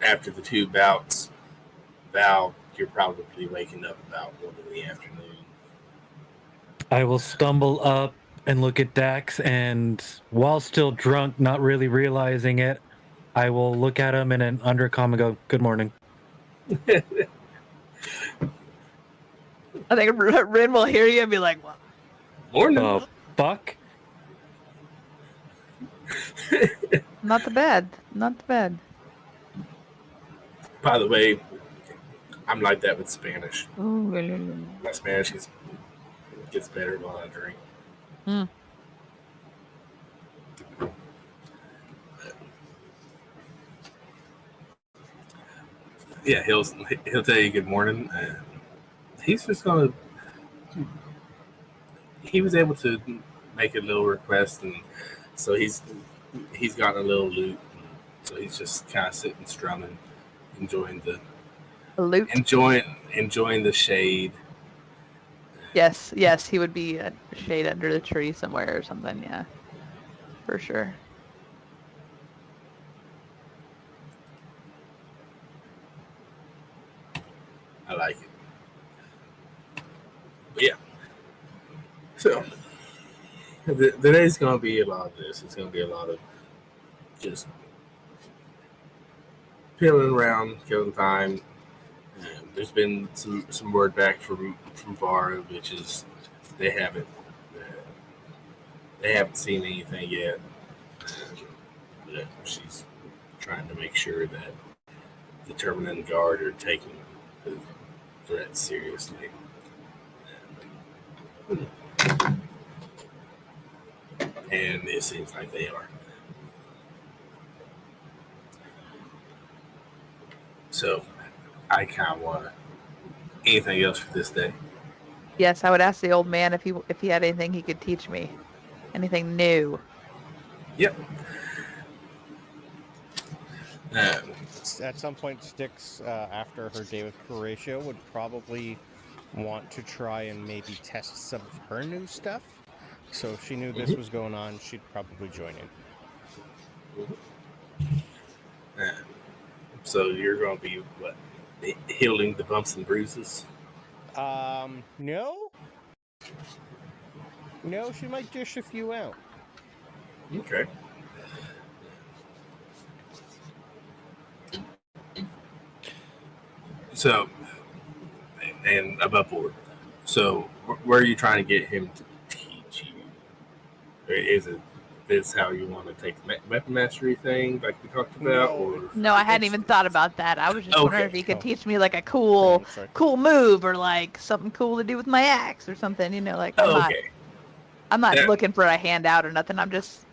the two bouts, Val, you're probably waking up about 1 in the afternoon. I will stumble up and look at Dax, and while still drunk, not really realizing it, I will look at him in an undercom and go, "Good morning." I think Rin will hear you and be like, "What? Morning. Fuck. Not bad. Not bad." By the way, I'm like that with Spanish. Ooh, My Spanish gets better while I drink. Hmm. Yeah, he'll tell you good morning. He's just gonna. He was able to make a little request, and so he's gotten a little loot. So he's just kind of sitting, strumming, enjoying the Loot. enjoying the shade. Yes, he would be a shade under the tree somewhere or something. Yeah, for sure. I like it. But yeah. So the day's gonna be a lot of this. It's gonna be a lot of just peeling around, killing time. There's been some word back from Vara, which is they haven't seen anything yet. But she's trying to make sure that the Terminant Guard are taking the threat seriously. And it seems like they are. So I kind of want anything else for this day. Yes, I would ask the old man if he had anything he could teach me, anything new. Yep. At some point, Stkx, after her day with Horatio, would probably want to try and maybe test some of her new stuff. So if she knew this was going on, she'd probably join in. So you're going to be, what, healing the bumps and bruises? No. No, she might dish a few out. Okay. So, and above board. So, where are you trying to get him to teach you? Is it this how you want to take the weapon mastery thing, like we talked about? Or No, I hadn't even thought about that. I was just wondering Okay. if he could teach me like a cool move or like something cool to do with my axe or something. You know, like I'm not Yeah. looking for a handout or nothing. I'm just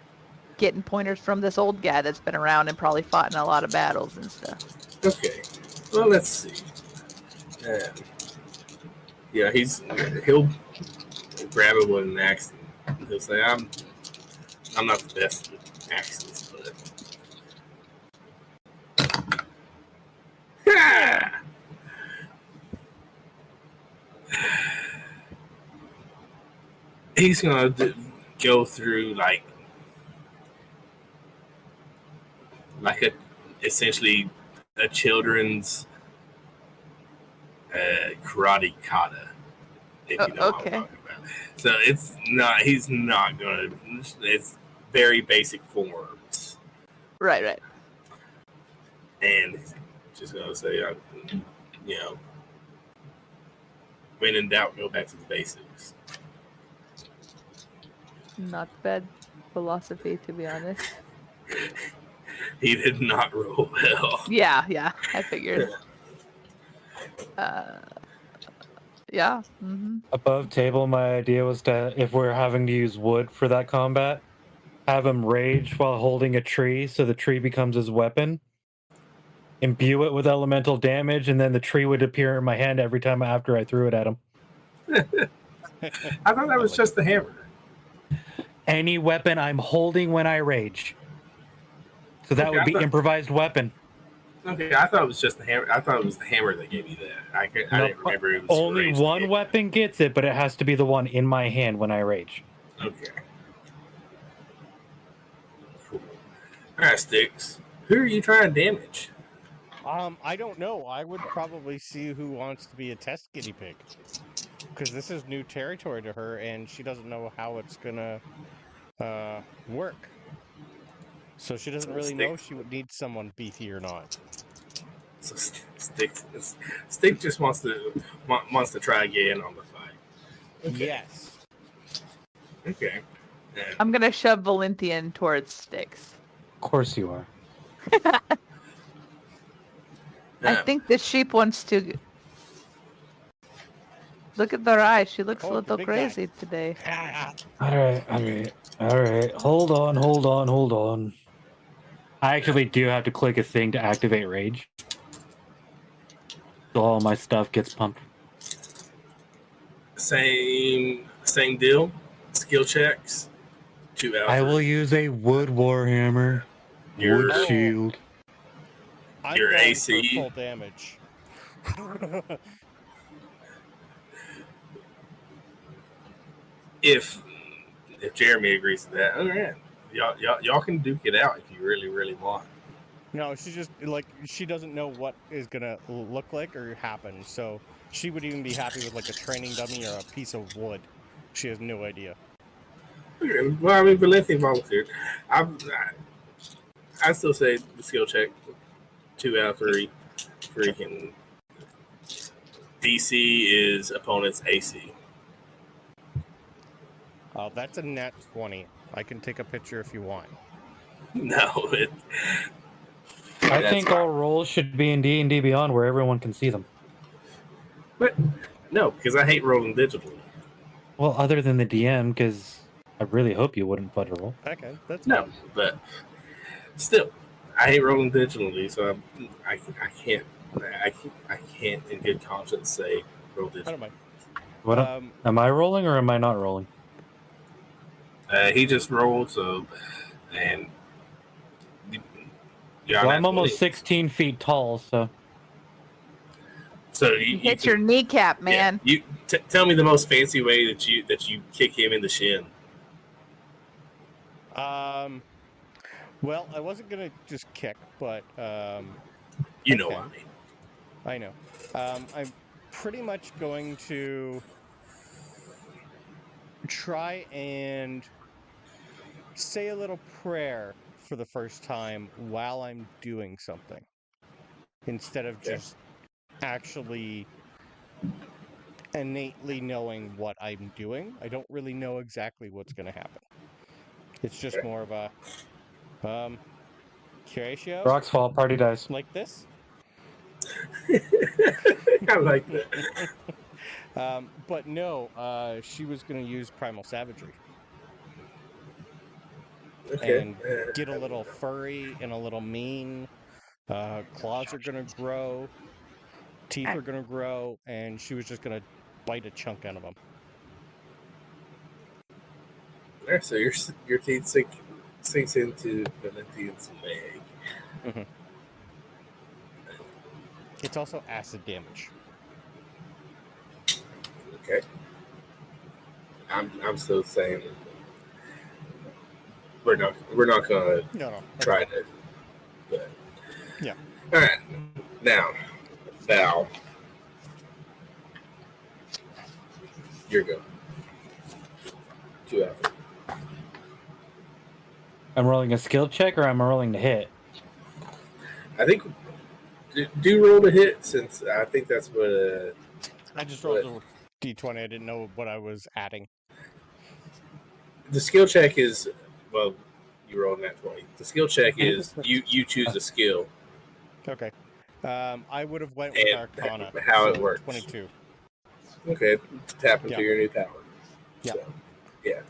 getting pointers from this old guy that's been around and probably fought in a lot of battles and stuff. Okay. Well, let's see. Yeah, he'll grab it with an axe and he'll say, I'm not the best with axes, but he's gonna go through like essentially a children's karate kata. If you know what I'm talking about. So he's not gonna. It's very basic forms. Right. And he's just gonna say, when in doubt, go back to the basics. Not bad philosophy, to be honest. He did not roll well. Yeah, I figured. Yeah. Mm-hmm. Above table, my idea was to, if we're having to use wood for that combat, have him rage while holding a tree, so the tree becomes his weapon. Imbue it with elemental damage, and then the tree would appear in my hand every time after I threw it at him. I thought that was just the hammer. Any weapon I'm holding when I rage. So that Okay, would I be thought- improvised weapon. Okay, I thought it was just the hammer. I thought it was the hammer that gave you that. I didn't remember it was Only rage one that weapon gets it, but it has to be the one in my hand when I rage. gave you- Okay. Cool. All right, Stkx. Who are you trying to damage? I don't know. I would probably see who wants to be a test guinea pig. Because this is new territory to her, and she doesn't know how it's gonna work. So she doesn't really know if she would need someone BT or not. So Stkx just wants to try again on the fight. Okay. Yes. Okay. And I'm gonna shove Valentian towards Stkx. Of course you are. I think the sheep wants to. Look at their eyes. She looks Oh, a it's a little big guy. crazy today. Alright. Hold on. I actually do have to click a thing to activate rage. So all my stuff gets pumped. same deal. Skill checks. 2 out. I will use a wood warhammer. Your- Wood Oh. shield. I'm Your going AC. for full damage. If Jeremy agrees to that, all right. Y'all can duke it out if you really want. No, she just like she doesn't know what is gonna look like or happen. So she would even be happy with like a training dummy or a piece of wood. She has no idea. Okay. Well, I mean, Valentian volunteered. I still say the skill check 2 out of 3. Freaking DC is opponent's AC. Oh, that's a nat 20. I can take a picture if you want. No, I That's think fine. all rolls should be in D&D Beyond where everyone can see them. But no, because I hate rolling digitally. Well, other than the DM, because I really hope you wouldn't fudge a roll. Okay, that's No, fine. but still, I hate rolling digitally, so I can't in good conscience say roll I don't digitally. mind. What am I rolling or am I not rolling? He just rolled, so and yeah, Well, I'm almost 16 feet tall, so So You you hit can- your kneecap, man. Yeah, you tell me the most fancy way that you kick him in the shin. Well, I wasn't gonna just kick, but You know Okay. what I mean. I know. I'm pretty much going to try and say a little prayer for the first time while I'm doing something, instead of Okay. just actually innately knowing what I'm doing. I don't really know exactly what's going to happen. It's just Okay. more of a Curatio, rocks fall, party dies. like this. I like that. But no, she was going to use Primal Savagery Okay. and get a little furry and a little mean. Claws are going to grow, teeth are going to grow, and she was just going to bite a chunk out of them. Yeah, so your teeth sinks into Valentian's leg. It's also acid damage. Okay. I'm still saying we're not gonna No. try to. But Yeah. All right. Now, Val, you're going. 2 out. I'm rolling a skill check or I'm rolling to hit? I think do roll to hit, since I think that's what. I just rolled a d20. I didn't know what I was adding. The skill check is, well, you rolled that 20. The skill check is you choose a skill. Okay. I would have went with And Arcana. how it so works. 22. Okay, tap into Yeah. your new power. Yeah. So, yeah.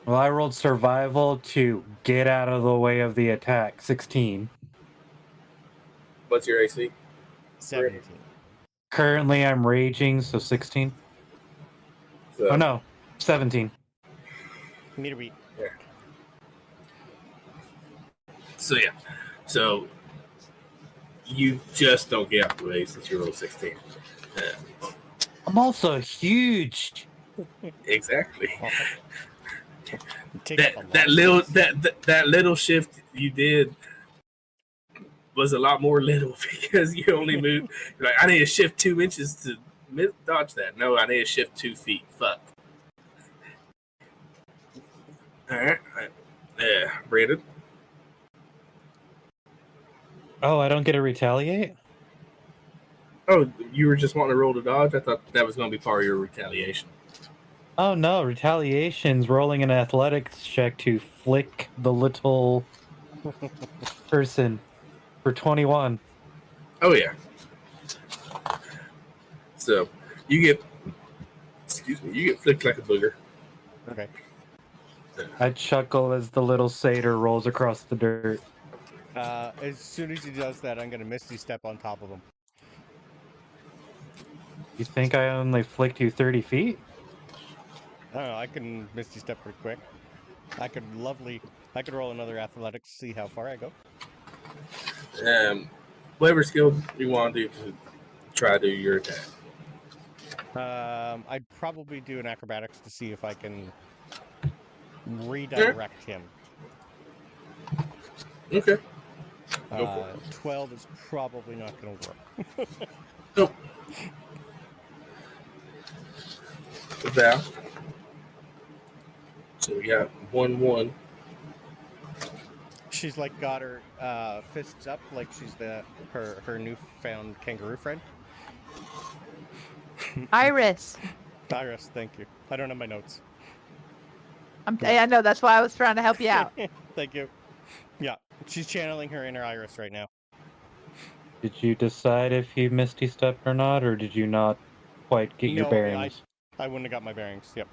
Well, I rolled survival to get out of the way of the attack. 16. What's your AC? 17. Currently, I'm raging, so 16. So, Oh no, 17. Meter beat. So yeah. So you just don't get out the way since you rolled 16. I'm also huge. Exactly. Take up a lot That of little space. that little shift you did was a lot more little because you only moved. You're like, I need to shift 2 inches to dodge that. No, I need to shift 2 feet. Fuck. All right. Yeah, Brandon. Oh, I don't get to retaliate? Oh, you were just wanting to roll to dodge? I thought that was going to be part of your retaliation. Oh no, retaliation's rolling an athletics check to flick the little person for 21. Oh yeah. So you get flicked like a booger. Okay. I chuckle as the little satyr rolls across the dirt. As soon as he does that, I'm going to Misty Step on top of him. You think I only flicked you 30 feet? I don't know. I can Misty Step pretty quick. I could roll another athletics to see how far I go. Whatever skill you want to do to try to do your attack. I'd probably do an acrobatics to see if I can redirect him. Okay. Go for it. 12 is probably not going to work. Nope. Val. So we got 1-1. She's like got her fists up like she's her newfound kangaroo friend. Iris. Iris, thank you. I don't have my notes. I know, that's why I was trying to help you out. Thank you. Yeah, she's channeling her inner Iris right now. Did you decide if you misty stepped or not, or did you not quite get your bearings? I wouldn't have got my bearings. Yep.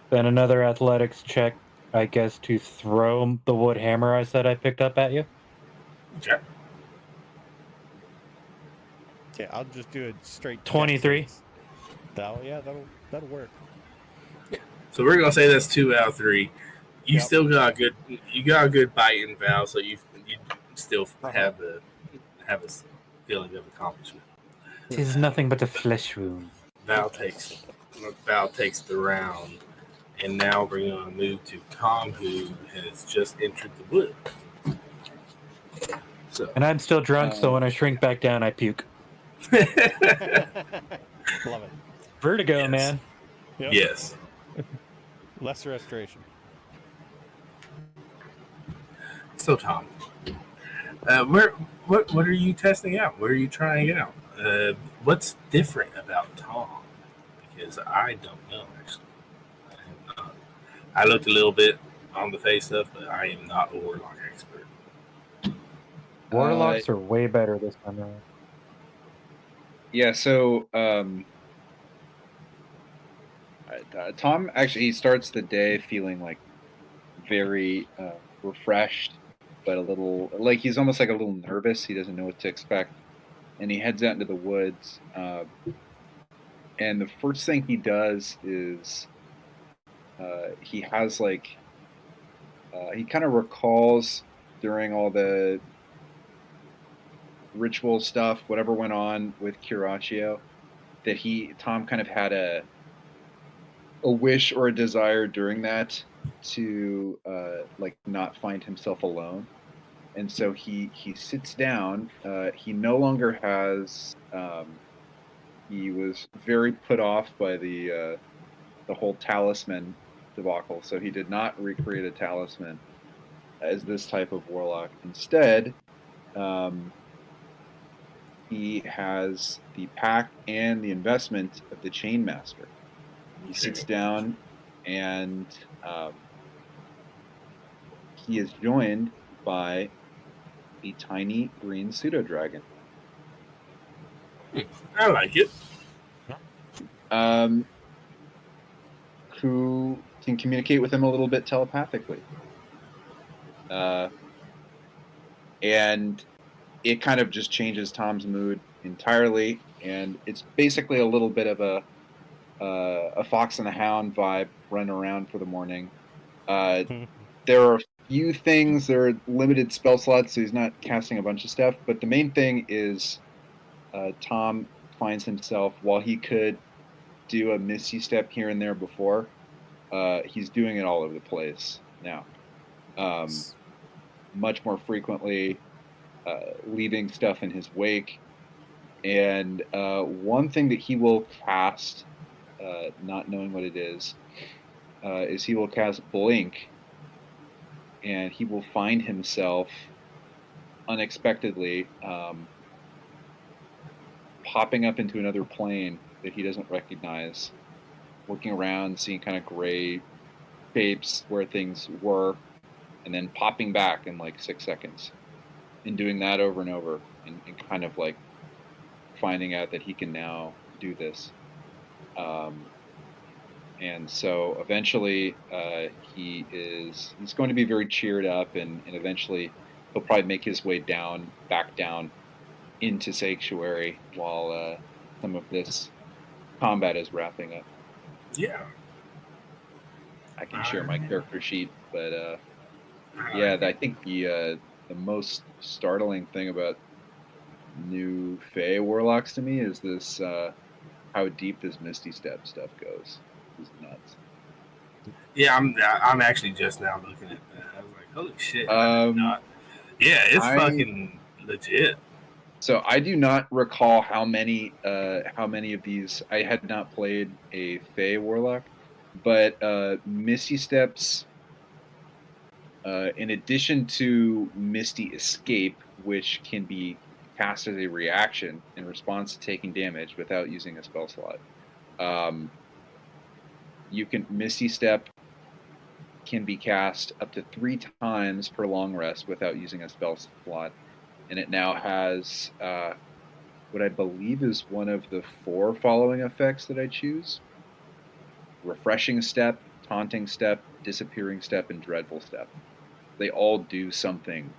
Then another athletics check, I guess, to throw the wood hammer I said I picked up at you. Okay. Yeah, I'll just do a straight 23. That'll work. So we're gonna say that's 2 out of 3. You Yep. still got a good bite in Val, so you still have a feeling of accomplishment. Tis nothing but a flesh wound. Val takes the round, and now we're gonna move to Tom, who has just entered the wood. So And I'm still drunk, so when I shrink back down, I puke. Love it. Vertigo, Yes. man. Yep. yes. Less restoration. So Tom, what are you testing out? What are you trying out? What's different about Tom? Because I don't know actually. I looked a little bit on the face stuff, but I am not a warlock expert. Warlocks are way better this time around. Yeah, so Tom actually he starts the day feeling like very refreshed, but a little like he's almost like a little nervous. He doesn't know what to expect, and he heads out into the woods. And the first thing he does is he has like he kind of recalls during all the ritual stuff, whatever went on with Curatio, that Tom kind of had a wish or a desire during that to like not find himself alone, and so he sits down. He no longer has. He was very put off by the whole talisman debacle, so he did not recreate a talisman as this type of warlock. Instead, he has the pack and the investment of the Chainmaster. He sits down, and he is joined by a tiny green pseudo-dragon. I like it. who can communicate with him a little bit telepathically. And it kind of just changes Tom's mood entirely, and it's basically a little bit of a Fox and the Hound vibe running around for the morning. There are a few things, there are limited spell slots, so he's not casting a bunch of stuff, but the main thing is Tom finds himself, while he could do a Misty Step here and there before, he's doing it all over the place now. Much more frequently, leaving stuff in his wake. And one thing that he will cast, not knowing what it is he will cast Blink, and he will find himself unexpectedly popping up into another plane that he doesn't recognize, looking around, seeing kind of gray shapes where things were, and then popping back in like 6 seconds, and doing that over and over, and kind of like finding out that he can now do this. And so eventually he's going to be very cheered up, and eventually he'll probably make his way back down into Sanctuary while some of this combat is wrapping up. Yeah. I can share my character sheet, but yeah, I think the most startling thing about new Fey Warlocks to me is this how deep this Misty Step stuff goes. It's nuts. Yeah, I'm actually just now looking at that. I was like, holy shit. Yeah, it's fucking legit. So I do not recall how many of these. I had not played a Fey Warlock, but Misty Steps, in addition to Misty Escape, which can be cast as a reaction in response to taking damage without using a spell slot, you can Misty Step can be cast up to 3 times per long rest without using a spell slot, and it now has what I believe is one of the 4 following effects that I choose: Refreshing Step, Taunting Step, Disappearing Step, and Dreadful Step. They all do something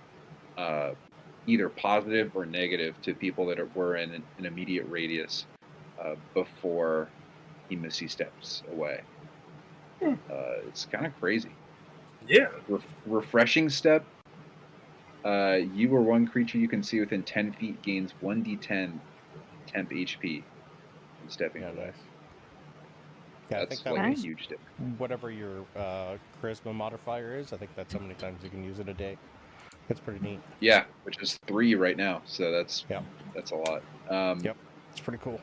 either positive or negative to people that were in an immediate radius before he Misty Steps away. It's kind of crazy. Yeah. Refreshing Step. You or one creature you can see within 10 feet gains 1d10 temp HP from stepping away. Nice. Yeah, that's I think that like was a huge difference. Whatever your charisma modifier is, I think that's how many times you can use it a day. It's pretty neat. Yeah, which is 3 right now, so that's a lot. Yep, it's pretty cool.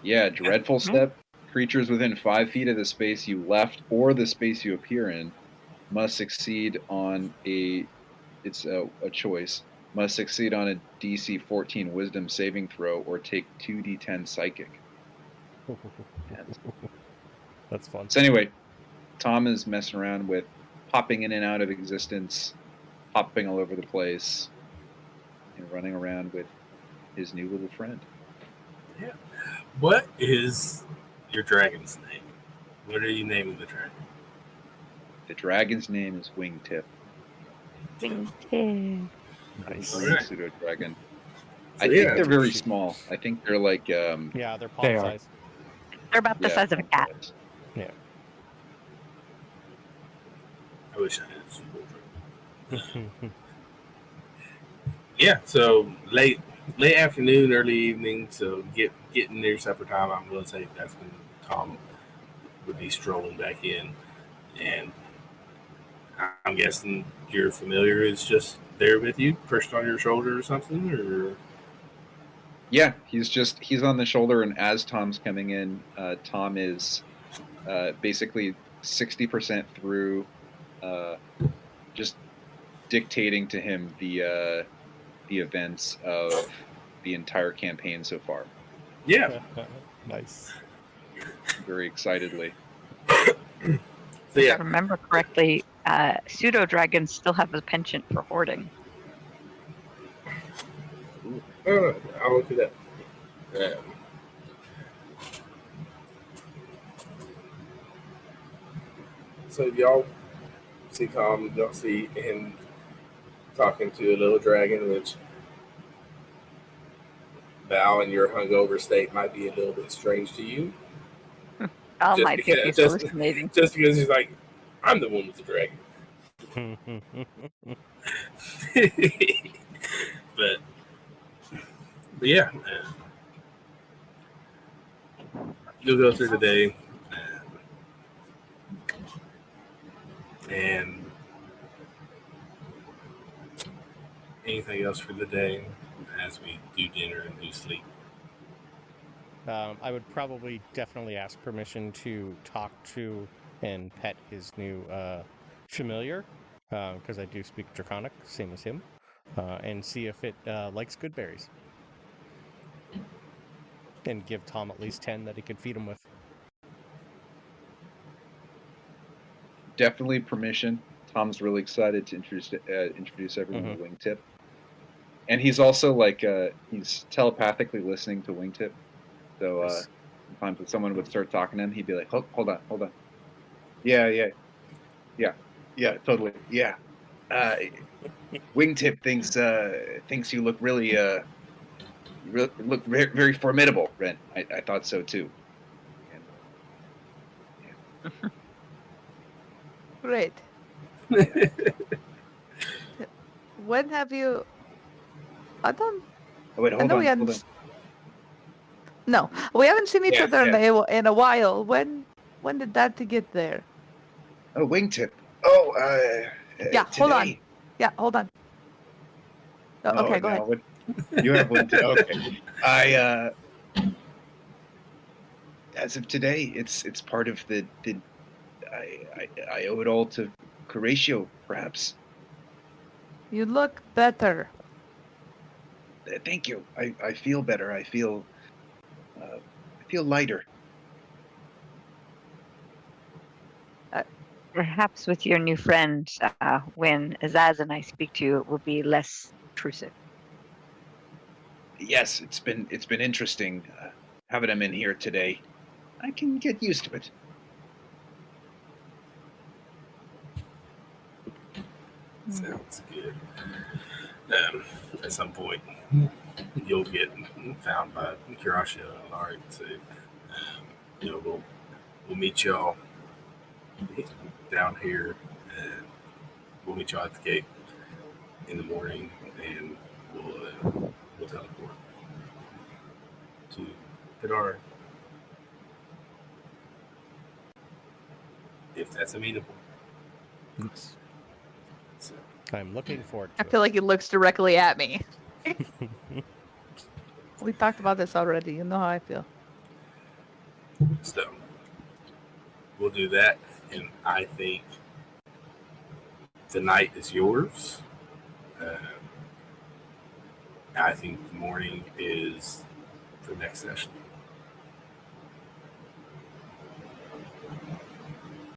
Yeah, Dreadful Step. Creatures within 5 feet of the space you left or the space you appear in must succeed on a choice. Must succeed on a DC 14 Wisdom saving throw or take 2d10 Psychic. That's fun. So anyway, Tom is messing around with popping in and out of existence, hopping all over the place, and running around with his new little friend. Yeah. What is your dragon's name? What are you naming the dragon? The dragon's name is Wingtip. Wingtip. Nice. Pseudo dragon. I think they're very small. I think they're like yeah, they're palm size. They're about the size of a cat. Yeah. I wish I had a pseudo dragon. Yeah, so late afternoon, early evening, so getting near supper time, I'm going to say that's when Tom would be strolling back in. And I'm guessing your familiar is just there with you, perched on your shoulder or something, or? Yeah, he's on the shoulder, and as Tom's coming in, Tom is basically 60% through, just dictating to him the events of the entire campaign so far. Yeah. Nice. Very excitedly. So if I remember correctly, pseudo dragons still have a penchant for hoarding. I'll look at that. So y'all see Tom, y'all see him talking to a little dragon, which Val in your hungover state might be a little bit strange to you. Val Just might think because, he's hallucinating. just because he's like, I'm the one with the dragon. but yeah, you'll go through the day, and anything else for the day as we do dinner and do sleep. I would probably definitely ask permission to talk to and pet his new familiar, because I do speak Draconic, same as him, and see if it likes good berries. And give Tom at least 10 that he could feed him with. Definitely permission. Tom's really excited to introduce everyone to Wingtip. And he's also like, he's telepathically listening to Wingtip. So sometimes if someone would start talking to him, he'd be like, hold on. Yeah, totally. Yeah. Wingtip thinks you look really, look very, very formidable, Ren. I thought so too. And, yeah. Great. When have you? I don't. Oh, wait, hold on. No, we haven't seen each other Yeah. in a while. When did that to get there? Oh, Wingtip. Oh, Yeah, today. hold on. Yeah, hold on. Oh, okay, go ahead. You have Wingtip. Okay. I as of today, it's part of the I owe it all to Horatio, perhaps. You look better. Thank you. I feel better. I feel lighter. Perhaps with your new friend, when Azaz and I speak to you, it will be less intrusive. Yes, it's been interesting having him in here today. I can get used to it. Sounds good. At some point, you'll get found by Kirasha and Larry. So, we'll meet y'all down here, and we'll meet y'all at the gate in the morning, and we'll teleport to Kadara if that's amenable. Yes. So, I'm looking forward I to feel like he looks directly at me. We talked about this already. You know how I feel. So we'll do that, and I think the night is yours. I think the morning is the next session.